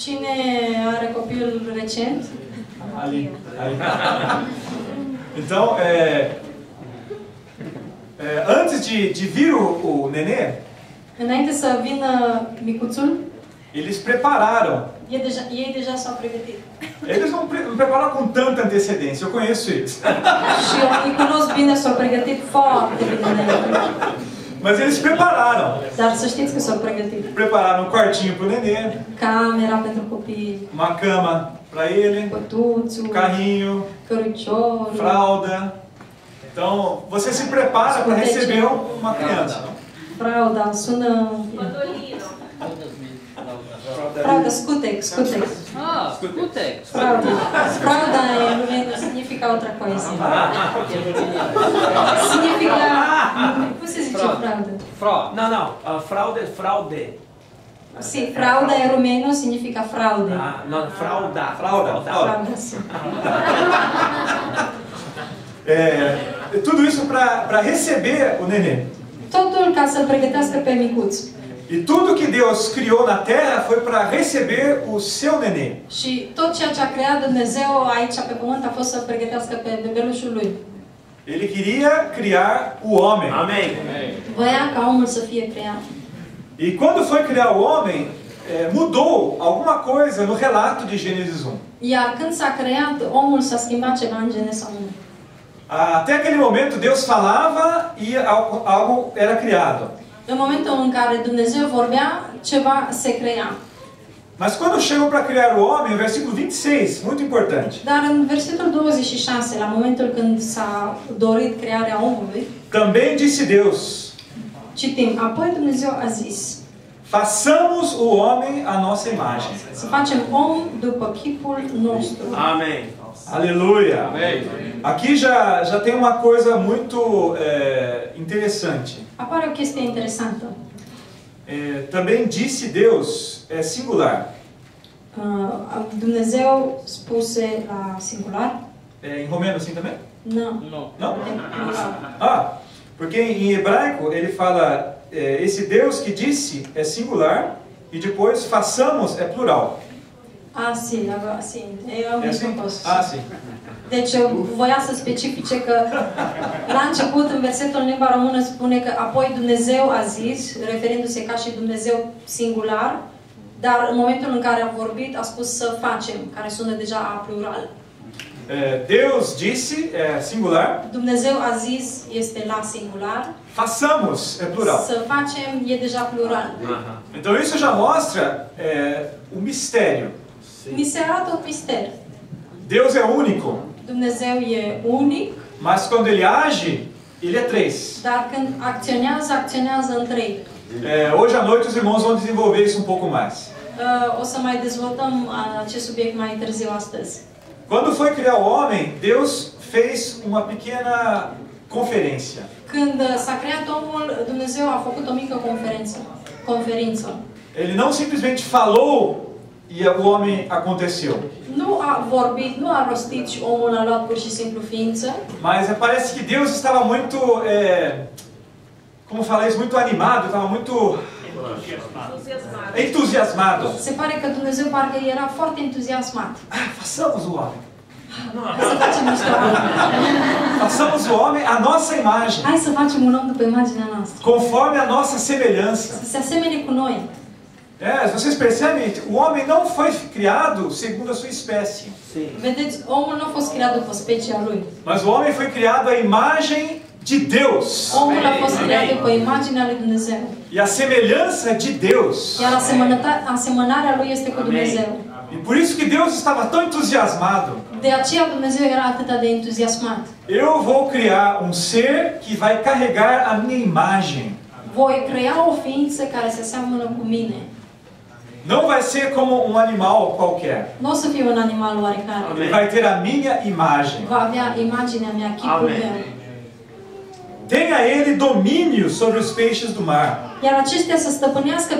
Cine are copil recent? Ali. Então, antes de vir o nenê, Înainte să vină micuțul, eles prepararam. ei deja s-au pregătit. Eles não prepararam com tanta antecedência, eu conheço eles. Și eu îi cunosc bine, s-au pregătit foarte bine. Mas eles prepararam. Dar să știți că s-au pregătit. Prepararam um quartinho para o nenê, Camera pentru copii, uma cama para ele, pătuțul, carrinho, căruciorul. fralda. Então, você se prepara para receber uma criança. Frauda, sună... Frauda, scutec. Scutec. Frauda nu significa outra coisa. Significa... Cum se zice frauda? Não, fraude. Sì, frauda in rumeno significa fraude. Não, frauda. Frauda, sì. Tudo isso para receber o nenê. Totul ca să-l pregătească pe micuț. E tudo que Deus criou na terra foi para receber o seu nenê. Și tot ceea ce a creat Dumnezeu aici pe pământ a fost să pregătească pe bebelușul lui. Ele queria criar o homem. Amém. Voia ca omul să fie creat. E quando foi criar o homem, mudou alguma coisa no relato de Gênesis 1. Iar când s-a creat, omul s-a schimbat ceva în Genesa 1. Até aquele momento Deus falava e algo era criado. În momentul în care Dumnezeu vorbea, ceva se crea. Mas quando chegam para criar o homem, o versículo 26, muito importante. Dar în versetul 26, la momentul când s-a dorit crearea omului, Também disse Deus: citim, apoi Dumnezeu a zis, façamos o homem à nossa imagem. să facem om după chipul nostru. Amém. Aleluia. Amém. Aqui já tem uma coisa muito interessante. Apare o chestie interesantă. Também disse Deus é singular. Dumnezeu spuse la singular? Em romeno assim também? Não. Não? Porque em hebraico ele fala esse Deus que disse é singular e depois façamos é plural. Sim, eu É assim? compus. Sim. Deci voia să specifice că la început, în versetul în limba română, spune că apoi Dumnezeu a zis, referindu-se ca și Dumnezeu singular, dar în momentul în care a vorbit, a spus să facem, care sună deja a plural. Deus disse é singular. Dumnezeu a zis este la singular. Façamos é plural. Să facem e deja plural. Então isso já mostra o mistério. Mi se arată un mister. Deus é único. Dumnezeu e unic, Mas quando ele age, ele é três. dar când acționează în trei. Hoje à noite os irmãos vão desenvolver isso um pouco mais. O să mai dezvoltăm acest subiect mai târziu astăzi. Quando foi criar o homem, Deus fez uma pequena conferência. Când s-a creat omul, Dumnezeu a făcut o mică conferință. Ele não simplesmente falou e o homem aconteceu. Nu a vorbit, nu a rostit și omul a luat pur și simplu ființă. Mas parece que Deus estava muito, como falar isso, muito animado, estava muito entusiasmado. Se pare că Dumnezeu parcă era foarte entuziasmat. Façamos o homem. Hai să facem niște oameni. Façamos o homem à nossa imagem, Hai să facem un om după imaginea noastră. conforme a nossa semelhança. Să se asemene cu noi. Vocês percebem? O homem não foi criado segundo a sua espécie. Vedeți, omul nu a fost creat după specia lui. Mas o homem foi criado à imagem de Deus. Omul a fost creat după imaginea lui Dumnezeu. E a semelhança de Deus. Iar asemănarea lui este cu Dumnezeu. E por isso que Deus estava tão entusiasmado. De aceea Dumnezeu era atât de entuziasmat. Eu vou criar um ser que vai carregar a minha imagem. Voi crea o ființă care se seamănă cu mine. Não vai ser como um animal qualquer. Nu o să fie un animal oarecare. Ele vai ter a minha imagem. Va avea imaginea mea, chipul meu. Tenha ele domínio sobre os peixes do mar. Iar aceștia să stăpânească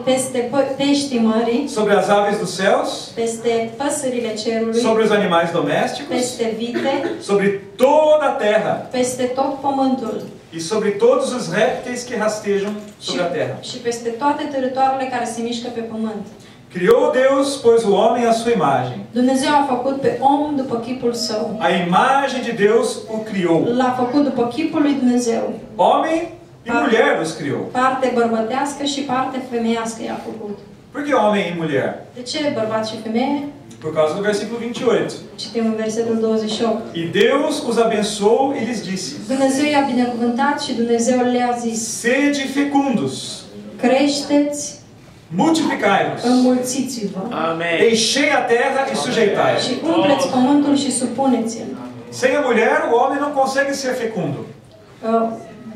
peste peștii mării, sobre as aves dos céus, peste păsările cerului, sobre os animais domésticos, peste vite, sobre toda a terra peste tot pământul e sobre todos os répteis que rastejam sobre a terra. și peste toate târătoarele care se mișcă pe pământ. Criou Deus, pois, o homem à sua imagem. Dumnezeu a făcut pe om după chipul său. A imagem de Deus o criou. L-a făcut după chipul lui Dumnezeu. Homem e mulher os criou. Parte bărbătească și parte femeiască i-a făcut. Por que homem e mulher? De ce bărbat și femeie? Por causa do versículo 28. Citim în versetul 28. E Deus os abençoou e lhes disse: Dumnezeu i-a binecuvântat și Dumnezeu le-a zis: Sede fecundos, creșteți, multiplicai-vos, înmulțiți-vă. Amém. enchei a terra e sujeitai-a. Și umpleți pământul și supuneți-l. Sem a mulher, o homem não consegue ser fecundo.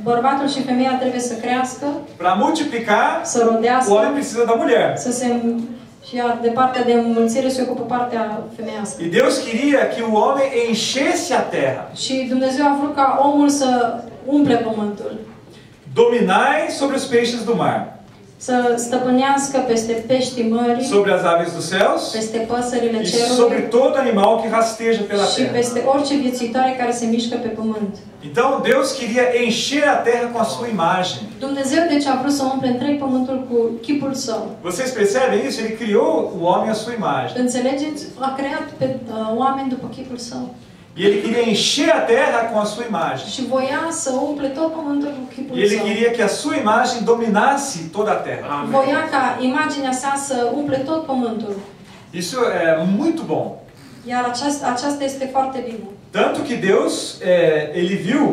Bărbatul și femeia trebuie să crească, Para multiplicar, să o rodească, homem precisa da mulher. să se și de partea de înmulțire se ocupă partea femeiască. E Deus queria que o homem enchesse a terra. Și Dumnezeu a vrut ca omul să umple pământul, Dominai sobre os peixes do mar, să stăpânească peste peștii mării, sobre as aves dos céus peste păsările e sobre cerului todo animal que rasteja pela și terra. peste orice viețuitoare care se mișcă pe pământ. Então Deus queria encher a terra com a sua imagem. Dumnezeu deci a vrut să umple întreg pământul cu chipul său. Vocês percebem isso? Ele criou o homem à sua imagem. Înțelegeți? A creat pe oameni după chipul său. E ele queria encher a terra com a sua imagem. Și voia să umple tot pământul cu chipul E ele său. queria que a sua imagem dominasse toda a terra. Voia ca imaginea sa să umple tot pământul. Isso é muito bom. Iar aceasta este foarte bine. Tanto que Deus, ele viu,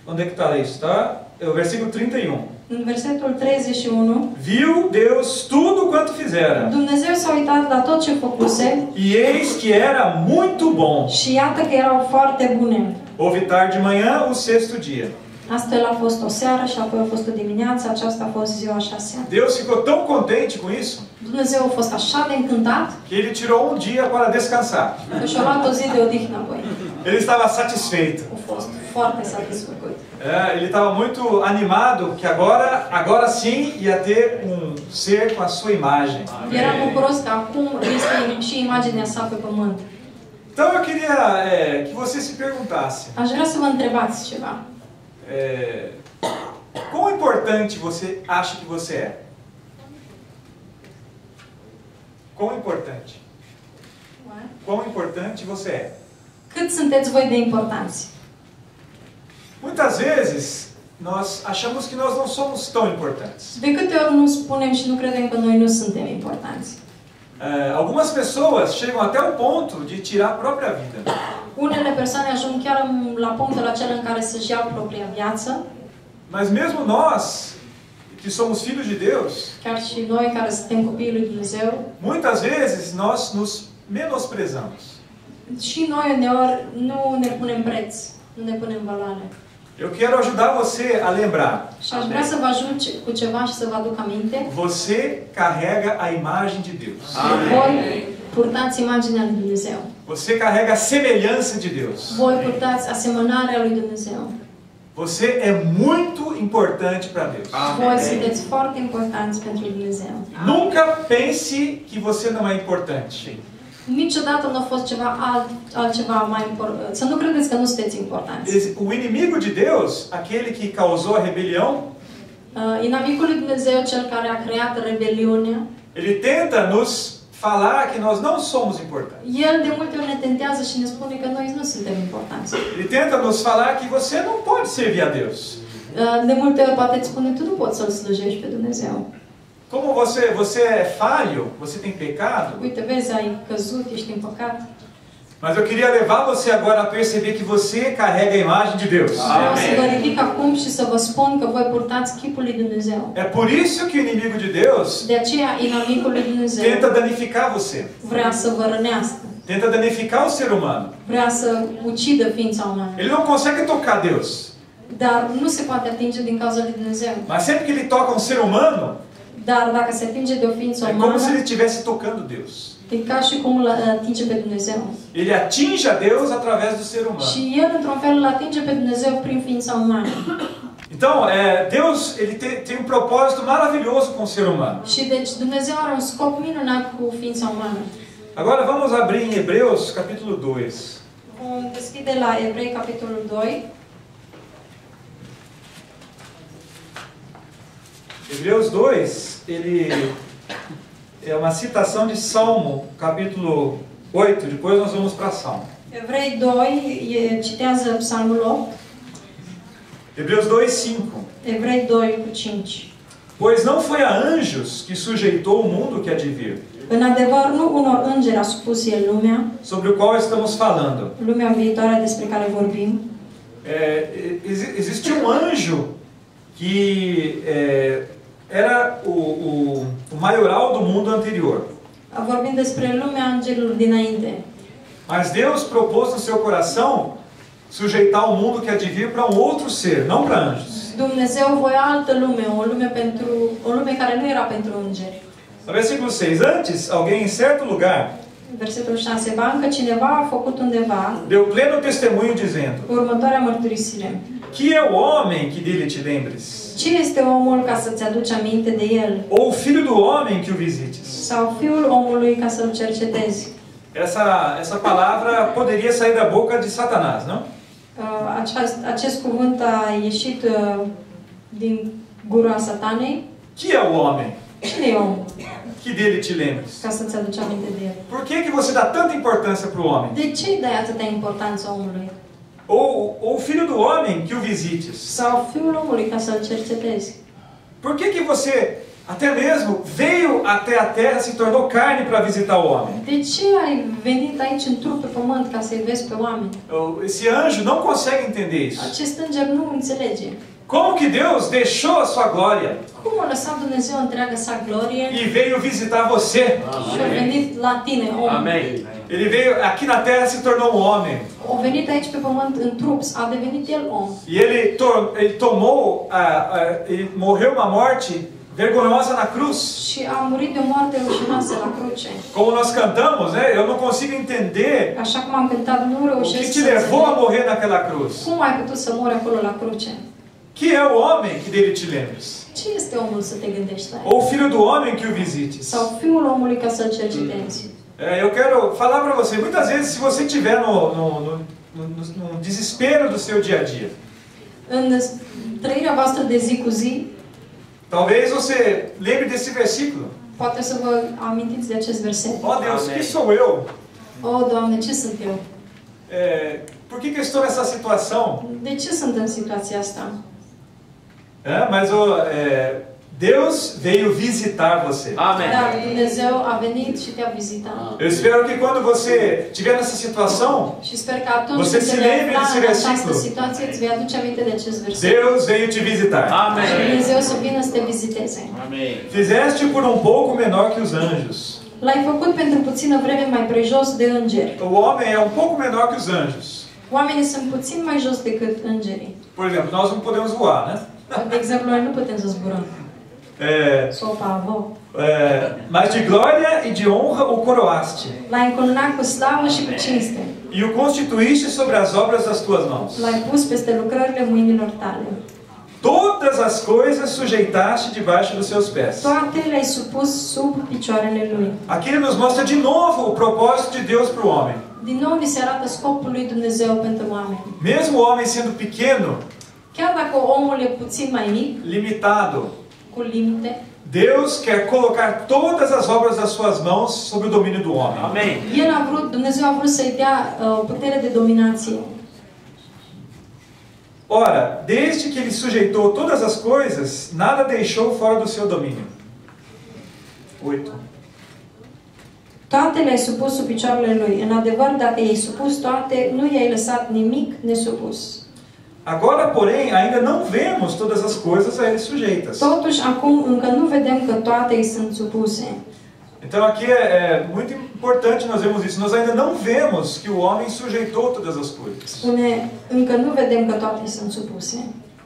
onde é que está isso, tá? É o versículo 31. În versetul 31, Viu Deus tudo quanto fizera, Dumnezeu s-a uitat la tot ce făcuse e eis que era muito bom. și iată că erau foarte bune. Houve tarde de manhã, o sexto dia. Astfel a fost o seară și apoi a fost o dimineață, aceasta a fost ziua a șasea. Deus ficou tão contente com isso, Dumnezeu a fost așa de încântat que ele tirou um dia para descansar. că și-a luat o zi de odihnă apoi. Ele estava satisfeito. A fost foarte satisfăcut. Ele estava muito animado que agora sim ia ter um ser com a sua imagem. Era bucuros că acum este și imaginea sa pe pământ. Então eu queria que você se perguntasse, Aș vrea să vă întrebați ceva. quão importante você acha que você é? Quão importante? Quão importante você é? Cât sunteți voi de importanți? Muitas vezes nós achamos que nós não somos tão importantes. De câte ori nu spunem și nu credem că noi nu suntem importanți? Algumas pessoas chegam até o ponto de tirar a própria vida. Unele persoane ajung chiar la punctul acela în care să-și iau propria viață, Mas mesmo nós, que somos filhos de Deus, chiar și noi care suntem copiii lui Dumnezeu, muitas vezes nós nos menosprezamos. și noi uneori nu ne punem preț, nu ne punem valoare. Eu quero ajudar você a lembrar. Și aș vrea să vă ajut cu ceva și să vă aduc aminte. Você carrega a imagem de Deus. Voi purtați imaginea lui Dumnezeu. Você carrega a semelhança de Deus. Voi purtați asemănarea lui Dumnezeu. Você é muito importante para Deus. Voi sunteți foarte importanți pentru Dumnezeu. Nunca pense que você não é importante. Niciodată nu a fost ceva altceva mai important. Să nu credeți că nu sunteți importanți. O inimigo de Deus, aquele que causou a rebelião, Inamicul lui Dumnezeu, cel care a creat rebeliunea, ele tenta nos falar que nós não somos importantes. el de multe ori ne tentează și ne spune că noi nu suntem importanți. Ele tenta nos falar que você não pode servir a Deus. De multe ori poate îți spune, tu nu poți să-L slujești pe Dumnezeu. Como você é falho, você tem pecado, Uite, vezi, ai căzut, ești în păcat. Mas eu queria levar você agora a perceber que você carrega a imagem de Deus. Vreau să vă ridic acum și să vă spun că voi purtați chipul lui Dumnezeu. É por isso que o inimigo de Deus De aceea, inamicul lui Dumnezeu tenta danificar você. vrea să vă rănească. Tenta danificar o ser humano. Vrea să ucidă ființa umană. Ele não consegue tocar Deus. Dar nu se poate atinge din cauza lui Dumnezeu. Mas sempre que ele toca um ser humano, Dar dacă se atinge de o ființă é como umană, se ele estivesse tocando Deus. e ca și cum îl atinge pe Dumnezeu. Ele atinge a Deus através do ser humano. Și el, într-un fel, îl atinge pe Dumnezeu prin ființa umană. Então, Deus ele tem um propósito maravilhoso com o ser humano. Și deci Dumnezeu are un scop minunat cu ființa umană. Agora vamos abrir em Hebreus, capítulo 2. Vom deschide la Evrei, capitolul 2. Hebreus 2, ele é uma citação de Salmo, capítulo 8. Depois nós vamos para Salmo. Evrei 2 citează Psalmul 8. Hebreus 2, 5. Evrei 2 cu 5. Pois não foi a anjos que sujeitou o mundo que há de vir, În adevăr, nu unor îngeri a supus el lumea, sobre o qual estamos falando. lumea viitoare despre care vorbim. Existia um anjo que era o maioral do mundo anterior. Vorbim despre lumea îngerilor dinainte. Mas Deus propôs no seu coração sujeitar o mundo que há de vir para um outro ser, não para anjos. Dumnezeu voia altă lume, o lume care nu era pentru îngeri. No versículo 6, antes alguém em certo lugar Versetul 6. Ba încă cineva a făcut undeva deu pleno testemunho dizendo: următoarea mărturisire. Que é o homem que dele te lembres? Ce este omul ca să-ți aduci aminte de el? Ou o filho do homem que o visites? Sau fiul omului ca să-l cercetezi? Essa palavra poderia sair da boca de Satanás, não? Acest cuvânt a ieșit din gura Satanei. Que é o homem Cine e omul que dele te lembres? ca să-ți aduci aminte de el? Por que você dá tanta importância para o homem? De ce îi dai atâta importanță omului? Ou o filho do homem que o visites? Sau fiul omului ca să-l cercetezi? Por que você até mesmo veio até a terra, se tornou carne para visitar o homem? De ce ai venit aici în trup pe pământ ca să-i vezi pe oameni? Esse anjo não consegue entender isso. Acest înger nu înțelege. Como que Deus deixou a sua glória Cum a lăsat Dumnezeu întreaga sa glorie e veio visitar você? și a venit la tine, om? Amém. Ele veio aqui na terra, se tornou um homem. A venit aici pe pământ în trup, a devenit el om. E ele ele morreu uma morte vergonhosa na cruz. Și a murit de o moarte rușinoasă la cruce. Como nós cantamos, né? Eu não consigo entender Așa cum am cântat, nu o que reușesc te să levou a înțeleg morrer naquela cruz. cum ai putut să mori acolo la cruce. Que é o homem que dele te lembres? Ce este omul să te gândești la el? Ou o filho do homem que o visites? Sau fiul omului ca să-l cercetezi? Eu quero falar para você, muitas vezes, se você estiver no desespero do seu dia a dia, În trăirea voastră de zi cu zi, talvez você lembre desse versículo. poate să vă amintiți de acest verset. Oh Deus, Amém. que sou eu? O, Doamne, ce sunt eu? Por que eu estou nessa situação? De ce sunt în situația asta? Mas Deus veio visitar você. Amém. Dar Dumnezeu a venit și te-a vizitat. Eu espero que quando você estiver nessa situação, Și sper că atunci Você când se te vei lembre afla desse în această versículo. situație, îți vei aduce aminte de acest verset. Deus veio te visitar. Și Amém. Dumnezeu să vină să te viziteze. Amém. Fizeste por um pouco menor que os anjos. L-ai făcut pentru puțină vreme mai prejos de îngeri. O homem é um pouco menor que os anjos. Oamenii sunt puțin mai jos decât îngerii. Por exemplo, nós não podemos voar, né? De exemplu, noi nu putem să zburăm. Sopa, avô. Mas de glória e de honra o coroaste. L-ai încununat cu slavă și cu cinste. E o constituíste sobre as obras das tuas mãos. L-ai pus peste lucrările mâinilor tale. Todas as coisas sujeitaste debaixo dos seus pés. Toate le-ai supus sub picioarele lui. Aqui ele nos mostra de novo o propósito de Deus para o homem. Din nou ni se arată scopul lui Dumnezeu pentru oameni. Mesmo o homem sendo pequeno, Chiar dacă omul e puțin mai mic, limitado, cu limite, Deus quer colocar todas as obras das suas mãos sob o domínio do homem. Amém. Dumnezeu a vrut să-i dea putere de dominație. Ora, desde que ele sujeitou todas as coisas, nada deixou fora do seu domínio. 8. Toate le-ai supus sub picioarele Lui. În adevăr, dacă i-ai supus toate, nu i-ai lăsat nimic nesupus. Agora, porém, ainda não vemos todas as coisas a ele sujeitas. Totuși, acum încă nu vedem că toate îi sunt supuse. Então aqui é muito importante nós vemos isso. Nós ainda não vemos que o homem sujeitou todas as coisas. Spune, încă nu vedem că toate îi sunt supuse.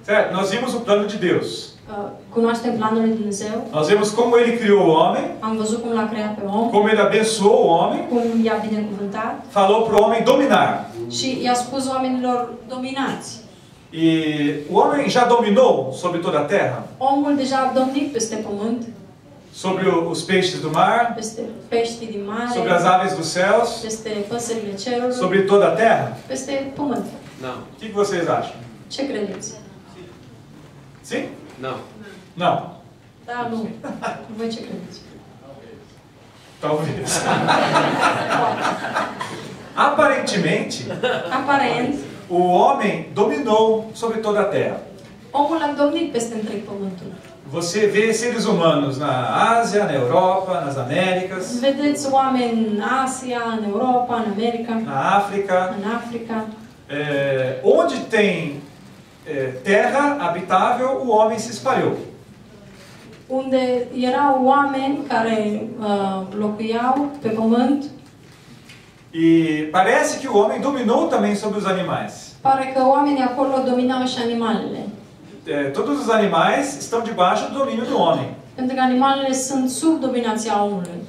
Certo? Nós vimos o plano de Deus. Cunoaștem planul lui Dumnezeu. Nós vemos como ele criou o homem. Am văzut cum l-a creat pe om. Como ele abençoou o homem. Cum i-a binecuvântat. Falou para o homem dominar. Și i-a spus oamenilor dominați. E o homem já dominou sobre toda a terra? Omul deja a domnit peste pământ. Sobre os peixes do mar? Peste peștii din mare. Sobre as aves dos céus? Peste păsările cerului. Sobre toda a terra? Peste pământ. Não. O que vocês acham? Ce credeți? Sim? Não. Não. Da, nu. Voi ce credeți? Talvez. Aparentemente, Aparent, o homem dominou sobre toda a terra. omul a domnit peste întreg pământul. Você vê seres humanos na Ásia, na Europa, nas Américas, Vedeți oameni în Asia, în Europa, în America, na África, în Africa. onde tem terra habitável, o homem se espalhou. Unde erau oameni care locuiau pe pământ. E parece que o homem dominou também sobre os animais. Pare că oamenii acolo dominau și animalele. Todos os animais estão debaixo do domínio do homem. Pentru că animalele sunt sub dominația omului.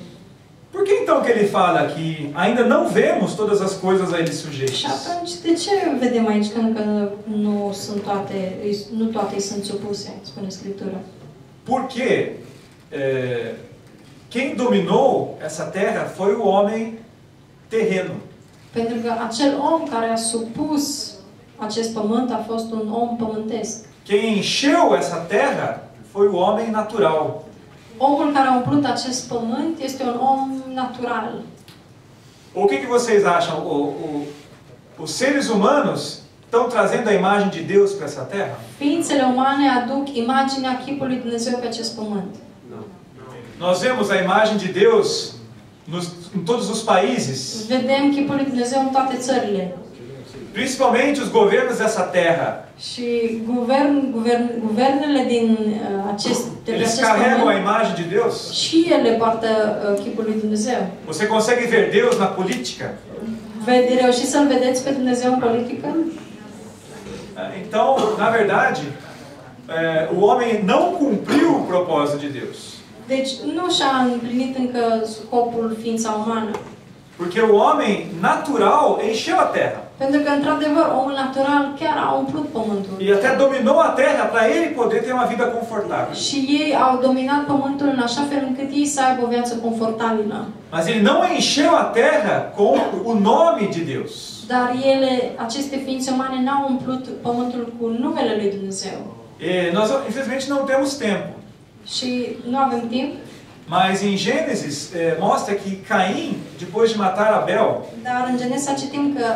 Por que então que ele fala que ainda não vemos todas as coisas a ele Și sujeitas? atunci, de ce vedem aici că încă nu toate îi sunt supuse, spune Scriptura? Porque quem dominou essa terra foi o homem terreno. Pentru că acel om care a supus acest pământ a fost un om pământesc. Quem encheu essa terra foi o homem natural. Omul care a umplut acest pământ este un om natural. O que vocês acham? Os seres humanos estão trazendo a imagem de Deus para essa terra? Ființele umane aduc imaginea chipului Dumnezeu pe acest pământ. Nós vemos a imagem de Deus em todos os países. Vedem chipul lui Dumnezeu în toate țările. Principalmente os governos dessa terra. Și guvernele din acest carregam a imagem de Deus. Și ele poartă chipul lui Dumnezeu. Você consegue ver Deus na política? Reușiți să-L vedeți pe Dumnezeu în politică? Então, na verdade, o homem não cumpriu o propósito de Deus. Deci nu și-a împlinit încă scopul ființa umană. Porque o homem natural encheu a terra. Pentru că, într-adevăr, omul natural chiar a umplut pământul. E até dominou a terra para ele poder ter uma vida confortável. Și ei au dominat pământul în așa fel încât ei să aibă o viață confortabilă. Mas ele não encheu a terra com o nome de Deus. Dar aceste ființe umane n-au umplut pământul cu numele lui Dumnezeu. Nós, infelizmente, não temos tempo. Și nu avem timp. Mas em Gênesis mostra que Caim, depois de matar Abel, dar în Genesa citim că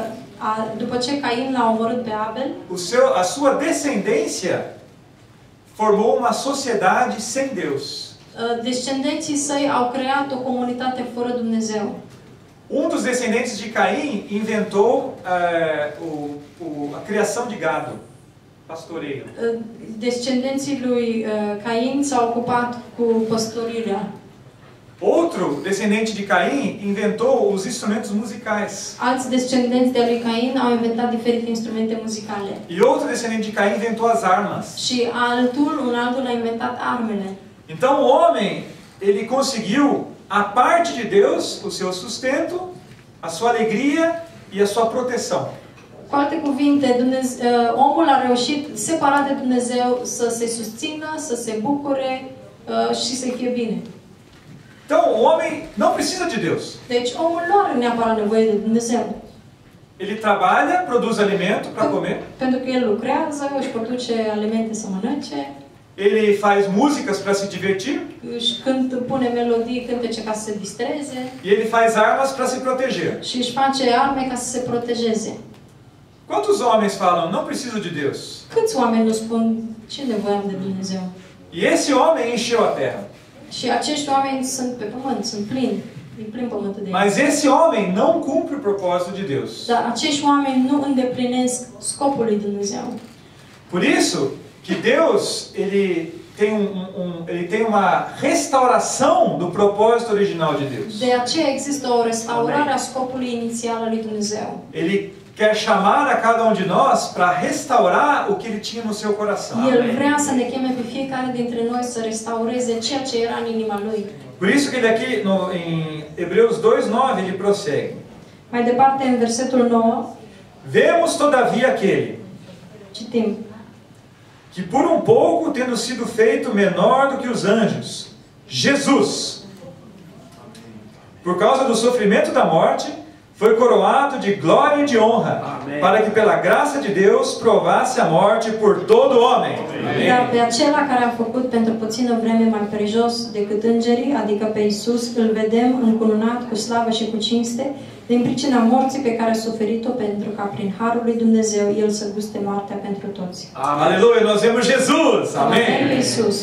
după ce Cain l-a omorât pe Abel, a sua descendência formou uma sociedade sem Deus. Descendenții săi au creat o comunitate fără Dumnezeu. Um dos descendentes de Caim inventou a criação de gado, pastoreio. Descendenții lui Cain s-au ocupat cu păstorirea. Outro descendente de Caim inventou os instrumentos musicais. Alți descendenți de lui Cain au inventat diferite instrumente muzicale. E outro descendente de Caim inventou as armas. Și un altul a inventat armele. Então o homem, ele conseguiu, a parte de Deus, o seu sustento, a sua alegria e a sua proteção. Cu alte cuvinte, omul a reușit, separat de Dumnezeu, să se susțină, să se bucure și să fie bine. Então o homem não precisa de Deus. Deci omul nu are neapărat nevoie de Dumnezeu. Ele trabalha, produz alimento para comer. Pentru că el lucrează, își produce alimente să mănânce. Ele faz músicas para se divertir. Pune melodii, cântece ca să se distreze. E ele faz armas para se proteger. Și își face arme ca să se protejeze. Quantos homens falam, não preciso de Deus? Câți oameni nu spun, ce nevoie am de Dumnezeu? E esse homem encheu a terra. Și acești oameni sunt pe pământ, sunt plini. E plin pământul de ei. Mas esse homem não cumpre o propósito de Deus. Dar acești oameni nu îndeplinesc scopul lui Dumnezeu. Por isso que Deus, ele tem uma restauração do propósito original de Deus. De aceea există o restaurare a scopului inițial al lui Dumnezeu. Ele quer chamar a cada um de nós para restaurar o que ele tinha no seu coração. El vrea să ne cheme pe fiecare dintre noi să restaureze ceea ce era în inima lui. Por isso que ele aqui em Hebreus 2:9 ele prossegue. Mai departe în versetul 9 Vemos todavia aquele citim: que por um pouco, tendo sido feito menor do que os anjos, Jesus, por causa do sofrimento da morte, foi coroado de glória e de honra, para que pela graça de Deus provasse a morte por todo homem. Dar pe acela care a făcut pentru puțină vreme mai prejos decât îngerii, adică pe Iisus, îl vedem încununat cu slavă și cu cinste, din pricina morții pe care a suferit-o, pentru ca prin harul lui Dumnezeu El să guste moartea pentru toți. Aleluia, nós vemos Jesus, amém? Iisus.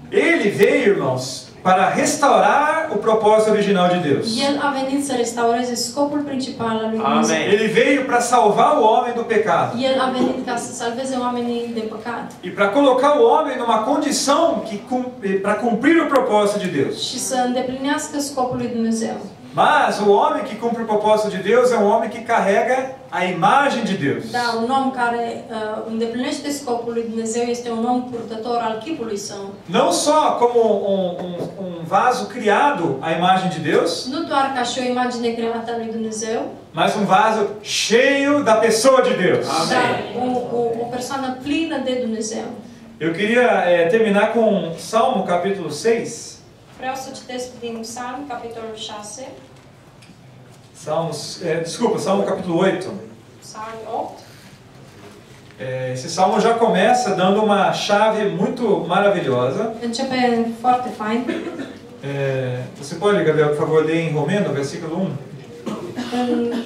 Ele veio, irmãos, para restaurar o propósito original de Deus. El a venit să restaureze scopul principal al lui Dumnezeu. Ele veio para salvar o homem do pecado. El a venit ca să salveze oamenii de păcat. E para colocar o homem numa condição para cumprir o propósito de Deus. Și să îndeplinească scopul lui Dumnezeu. Mas o homem que cumpre o propósito de Deus é um homem que carrega a imagem de Deus. Da, un om care îndeplinește scopul lui Dumnezeu este un om purtător al chipului său. Não só como um vaso criado à imagem de Deus, Nu doar ca și o imagine creată a lui Dumnezeu, mas um vaso cheio da pessoa de Deus. dar o persoană plină de Dumnezeu. Eu queria terminar com Salmo capítulo 6. Vreau să citesc din Psalm, capitolul 6, Salmo capítulo 8. Psalm 8. Esse salmo já começa dando uma chave muito maravilhosa. Începe foarte fain. Você pode, Gabriel, por favor, ler em Romano, versículo 1?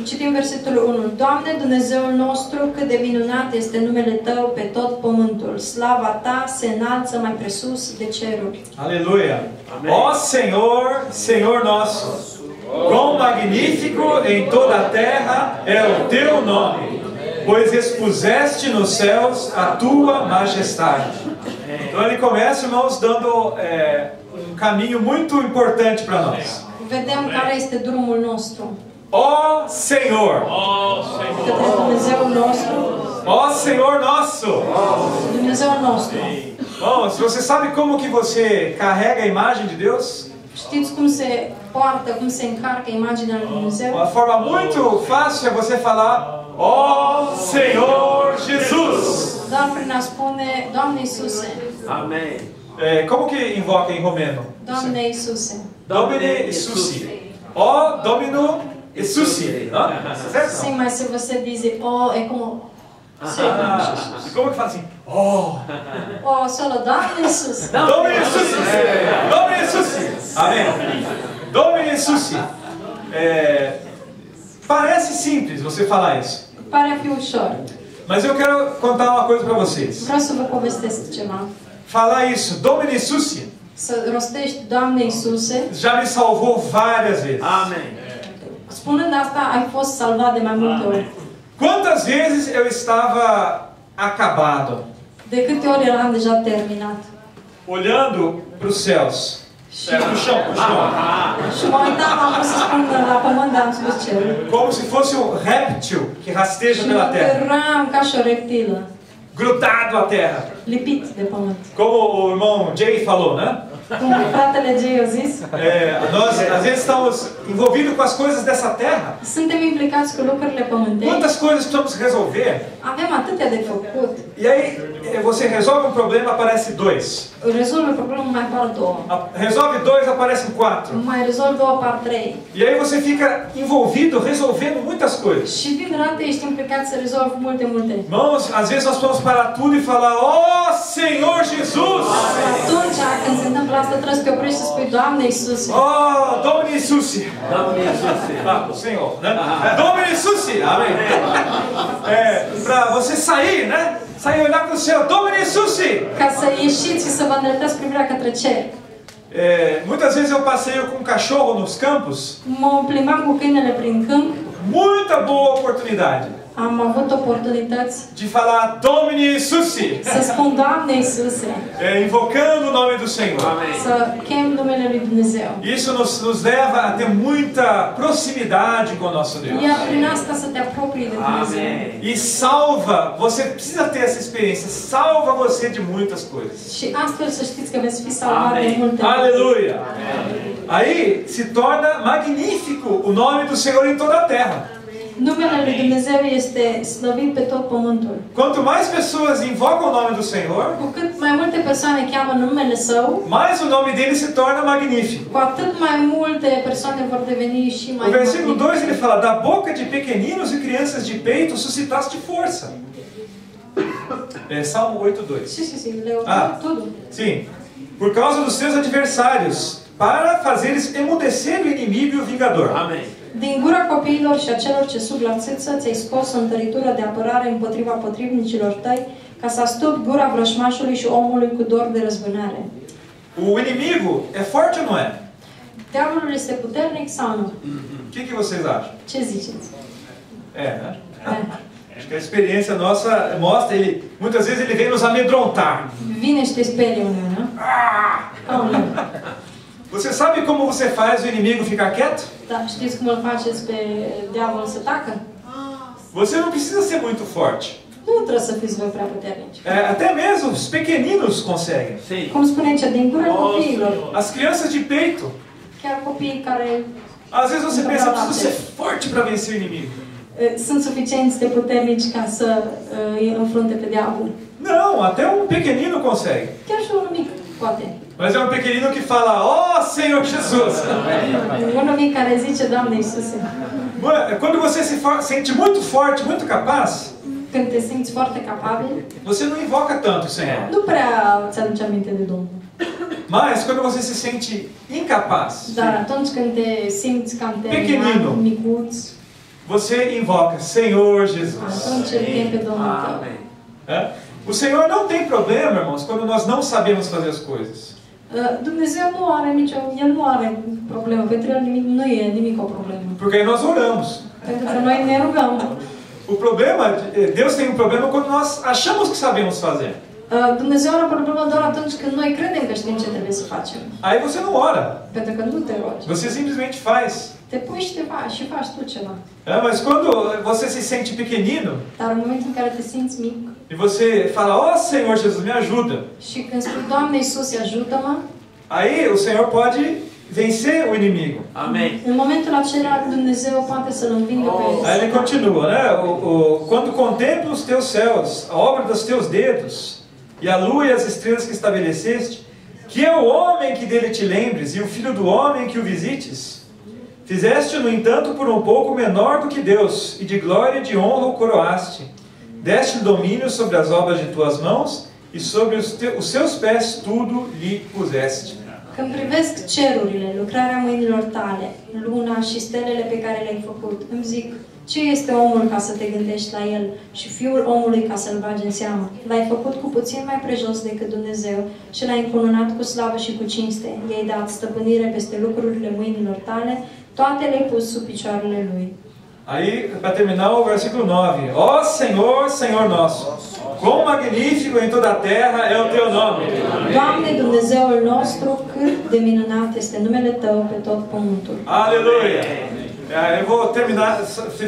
Citim versetul 1. Doamne, Dumnezeul nostru, cât de minunat este numele Tău pe tot pământul. Slava Ta se înalță mai presus de ceruri. Aleluia. Ó Senhor, Senhor nosso, quão magnífico em toda a terra é o Teu nome, pois expuseste nos céus a Tua majestade. Então ele começa, irmãos, dando um caminho muito importante para nós. Vedem care este drumul nostru. Ó Senhor, Către Dumnezeul nostru, ó Senhor nosso. Dumnezeul nostru. Bom, se você sabe como que você carrega a imagem de Deus, Știți cum se poartă, cum se încarcă imaginea lui Dumnezeu? uma forma muito fácil é você falar, ó Senhor Jesus. Doar prin a spune, Doamne Iisuse, Amém. Como que invoca em romeno? Doamne Iisuse. Domine Isusi. Ó Domino Isusi. Certo? Sim, mas se você diz ó, é como... E como que fala assim? Ó. Ó, solo Doamne Iisuse. Domine Isusi. Domine Isusi. Amém. Domine Isusi. Parece simples você falar isso. Pare a fi ușor. Mas eu quero contar uma coisa para vocês. Vreau să vă povestesc ceva. Falar isso, Domine Isusi, Să rostești Doamne Iisuse. já me salvou várias vezes. Amém. Spunând asta, ai fost salvat de mai multe ori. Quantas vezes eu estava acabado, De câte ori eram deja terminat. olhando para os céus, para o chão, Și mă uitam, am vrut să spun la pământ, dar am spus cerul. como se fosse um réptil que rasteja Și pela mă terra, căram ca și o reptilă, grudado à terra. lipit de pământ. Como o irmão Jay falou, né? Cum fratele Jay a zis, Nós às vezes estamos envolvidos com as coisas dessa terra. suntem implicați cu lucrurile pământești. Quantas coisas precisamos resolver? Avem atâtea de făcut. E aí você resolve um problema, aparece dois. Rezolvă problemul, mai apar două. Resolve dois, aparecem quatro. Mai rezolv două, apar trei. E aí você fica envolvido, resolvendo muitas coisas. Și din dată ești implicat să rezolvi multe. Irmãos, às vezes nós podemos parar tudo e falar, ó Senhor Jesus! Atunci când se întâmplă asta, trebuie să te oprești și să spui, Doamne Iisuse. Ó, Domine Isusi! Domine Iisuse. O Senhor, né? Domine Isusi! Amém! Para você sair, né? Sair e olhar para o céu, Domine Isusi! Ca să ieșiți și să vă îndreptați privirea către cer. Muitas vezes eu passeio com um cachorro nos campos. Mă plimbam cu câinele prin câmp. Muita boa oportunidade Am avut oportunități de falar Domini Iisuse, să spun Doamne Iisuse, invocando o nome do Senhor. să chem numele lui Dumnezeu. Isso nos leva a ter muita proximidade com o nosso Deus. Iar prin asta să te apropii de Dumnezeu. E salva, você precisa ter essa experiência, salva você de muitas coisas. Și astfel să știți că veți fi salvat de multe. Aleluia! Aí se torna magnífico o nome do Senhor em toda a terra. Numele lui Dumnezeu este slăvit pe tot pământul. Quanto mais pessoas invocam o nome do Senhor, Cu cât mai multe persoane cheamă numele Său, mais o nome dele se torna magnífico. cu atât mai multe persoane vor deveni și mai No versículo 2 magnifice. ele fala: da boca de pequeninos e crianças de peito suscitaste força. Salmo 8:2. Sim, leu tudo. Sim. Por causa dos seus adversários, para fazeres emudecer o inimigo e o vingador. Amém. Din gura copiilor și a celor ce sub la țâță ți-ai scos o întăritură de apărare împotriva potrivnicilor tăi, ca să astupi gura vrășmașului și omului cu dor de răzbunare. O inimigo é forte ou não é? Diavolul este puternic sau nu? O que vocês acham? Ce ziceți? Né? Acho que a experiência nossa mostra, muitas vezes ele vem nos amedrontar. Vine și te sperie unul, nu? Aoleu. Você sabe como você faz o inimigo ficar quieto? Da, știți cum îl faceți pe diavol să tacă? Você não precisa ser muito forte. Nu trebuie să fiți voi prea puternici. Até mesmo os pequeninos conseguem. Cum spune aici, din gura copiilor. As crianças de peito. Chiar copiii care Às vezes você pensa, preciso ser forte para vencer o inimigo. sunt suficienți de puternici ca să îi înfrunte pe diavol. Não, até um pequenino consegue. Chiar și unul mic, poate. Mas é um pequenino que fala: ó Senhor Jesus. Unul mic care zice, Doamne Iisuse. Quando você se sente muito forte, muito capaz, Când te simți foarte capabil, você não invoca tanto o Senhor. nu prea ți-aduce aminte de Domnul. Mas quando você se sente incapaz, Dar atunci când te simți cam Pequenino. terminat, micuț, você invoca Senhor Jesus. atunci îl chem pe Domnul tău. O Senhor não tem problema, irmãos, quando nós não sabemos fazer as coisas. Dumnezeu nu are El nu are problemă, pentru El nu e nimic o problemă. Porque aí nós oramos. Pentru că noi ne rugăm. O problema, Deus tem um problema quando nós achamos que sabemos fazer. Dumnezeu are o problemă doar atunci când noi credem că știm ce trebuie să facem. Aí você não ora. Pentru că nu te rogi. Você simplesmente faz. Te pui și și faci tu ceva. Mas quando você se sente pequenino, Dar în momentul în care te simți mic e você fala: ó Senhor Jesus, me ajuda. și când spui, Doamne Iisuse, ajută-mă, Aí o Senhor pode vencer o inimigo. Amém. în momentul acela Dumnezeu poate să-l învingă pe Aí ele continua, né? Quando contemplo os teus céus, a obra dos teus dedos, e a lua e as estrelas que estabeleceste, que é o homem que dele te lembres, e o filho do homem que o visites. Fizeste, no entanto, por um pouco menor do que Deus, e de glória e de honra o coroaste. Deste domínio sobre as obras de tuas mãos, e sobre os seus pés tudo lhe puseste. Când privesc cerurile, lucrarea mâinilor tale, luna și stelele pe care le-ai făcut, îmi zic, ce este omul ca să te gândești la el și fiul omului ca să-l bagi în seamă? L-ai făcut cu puțin mai prejos decât Dumnezeu și l-ai încununat cu slavă și cu cinste. I-ai dat stăpânire peste lucrurile mâinilor tale, toate le-ai pus sub picioarele lui. Aí, para terminar, o versículo 9. Ó Senhor, Senhor nosso, quão magnífico em toda a terra é o teu nome. Doamne, Dumnezeul nostru, cât de minunat este numele Tău pe tot pământul. Aleluia! Eu vou terminar,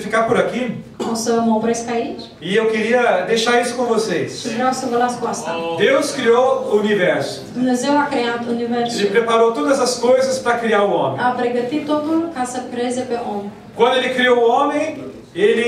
ficar por aqui. O să mă opresc aici E eu queria deixar isso com vocês. și vreau să vă las cu asta. Deus criou o universo. Dumnezeu a creat universul. Ele preparou todas as coisas para criar o homem. A pregătit totul ca să creeze pe om. Quando ele criou o homem, ele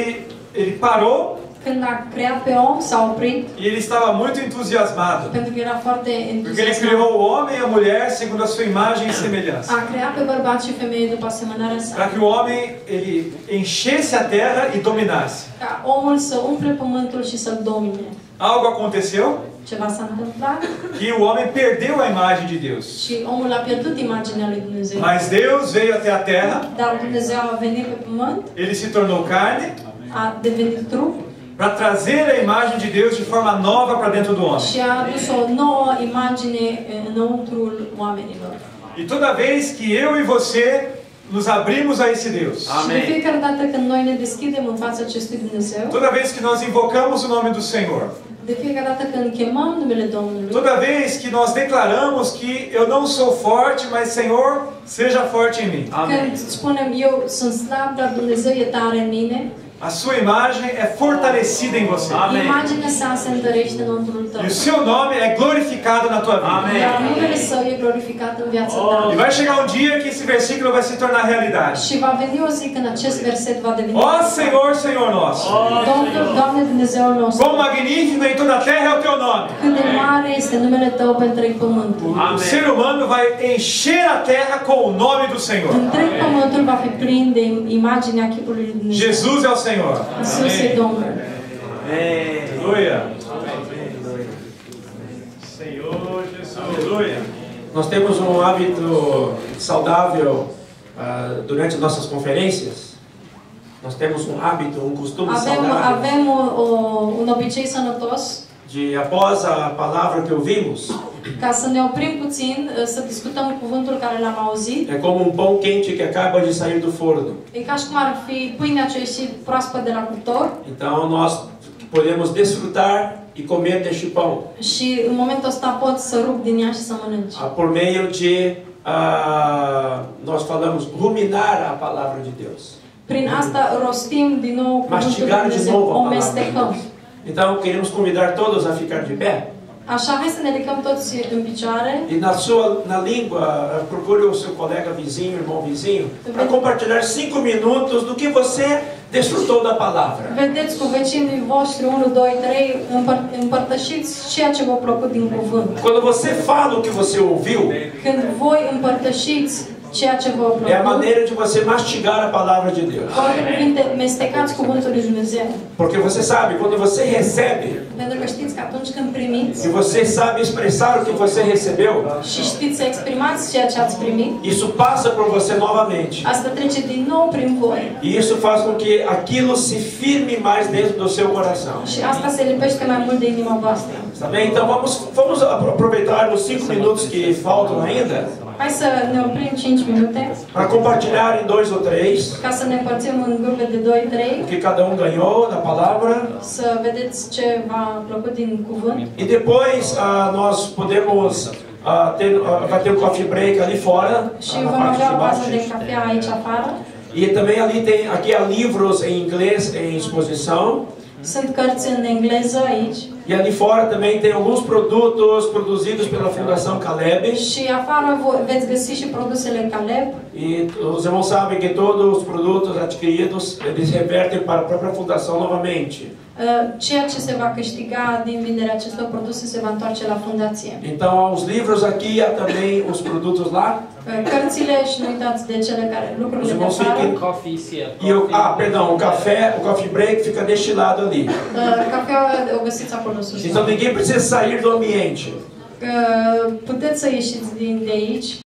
parou Când l-a creat pe om, s-a oprit, e ele estava muito entusiasmado. pentru că era foarte Porque ele entuziasmat. criou o homem e a mulher segundo a sua imagem e semelhança. A creat pe bărbat și femeie după asemănarea sa. Para que o homem ele enchesse a terra e dominasse. Ca omul să umple pământul și să-l domine. Algo aconteceu Ceva s-a întâmplat que o homem perdeu a imagem de Deus. și omul a pierdut imaginea lui Dumnezeu. Mas Deus veio até a terra, Dar Dumnezeu a venit pe pământ, ele se tornou carne a devenit trup para trazer a imagem de Deus de forma nova para dentro do homem. și a adus o nouă imagine înăuntrul oamenilor. E toda vez que eu e você nos abrimos a esse Deus, Și de fiecare dată când noi ne deschidem în fața acestui Dumnezeu, toda vez que nós invocamos o nome do Senhor, de fiecare dată când chemăm numele Domnului, toda vez que nós declaramos que eu não sou forte, mas Senhor, seja forte em mim. când spunem eu sunt slab, dar Dumnezeu e tare în mine, A sua imagem é fortalecida em você. imaginea sa se întărește înăuntrul tău. E o seu nome é glorificado na tua vida. Iar numele Său e glorificat în viața ta. E vai chegar um dia que esse versículo vai se tornar realidade. Și va veni o zi când acest verset va deveni Ó Senhor, Senhor nosso, Domnul, Doamne Dumnezeul nostru, quão magnífico em toda a terra é o teu nome. cât de mare este numele Tău pe întreg pământul. O ser humano vai encher a terra com o nome do Senhor. Întreg pământul va fi plin de imaginea chipului lui Dumnezeu. Jesus é o Senhor. Iisus e Domnul. Aleluia. Senhor Jesus. Aleluia. Nós temos um hábito saudável durante nossas conferências. Nós temos um hábito, um costume saudável Avem un obicei sănătos de, após a palavra que ouvimos, ca să ne oprim puțin, să discutăm cuvântul care l-am auzit. é como um pão quente que acaba de sair do forno. E ca și cum ar fi pâinea ce a ieșit proaspăt de la cuptor. Então nós podemos desfrutar e comer deste pão Și în momentul ăsta pot să rup din ea și să mănânci. por meio de nós falamos ruminar a palavra de Deus. Prin asta rostim din nou cuvântul lui Mastigar de Dumnezeu, novo a o palavra de mestecăm. Deus. Então queremos convidar todos a ficar de pé. Așa, hai să ne ridicăm toți în picioare. E na língua, procure o seu colega vizinho, irmão vizinho, para compartilhar 5 minutos do que você desfrutou da palavra. Vedeți cu vecinii voștri 1, 2, 3, împărtășiți ceea ce v-a plăcut din cuvânt. Quando você fala o que você ouviu, Când voi împărtășiți ceea ce v-a plăcut, é a maneira de você mastigar a palavra de Deus. cu alte cuvinte, mestecați cuvântul lui Dumnezeu. Porque você sabe, quando você recebe, Pentru că știți că atunci când primiți e você sabe expressar o que você recebeu, și știți să exprimați ceea ce ați primit, isso passa por você novamente. asta trece din nou prin voi. E isso faz com que aquilo se firme mais dentro do seu coração. Și asta se lipește mai mult de inima voastră. Tá bem? Então vamos aproveitar os 5 minutos que faltam ainda Hai să ne oprim 5 minute para compartilhar em 2 ou 3 ca să ne împărțim în grupe de 2-3, o que cada um ganhou da palavra. să vedeți ce v-a plăcut din cuvânt. E depois nós podemos vai ter um coffee break ali fora, Și na vom parte avea de o bază de baixo. cafea aici afară. E também aqui há livros em inglês em exposição. Sunt cărți în engleză aici. E ali fora também tem alguns produtos produzidos pela Fundação Caleb. Și afară veți găsi și produsele Caleb. E os irmãos sabem que todos os produtos adquiridos, eles revertem para a própria fundação novamente. Ceea ce se va câștiga din vinderea acestor produse se va întoarce la fundație. Então há os livros aqui, há também os produtos lá. Cărțile și nu uitați de cele care lucrurile de afară. Coffee sia. Perdão, o coffee break fica deste lado ali. Cafeaua o găsiți acolo sus. Então ninguém precisa sair do ambiente. Puteți să ieșiți de aici.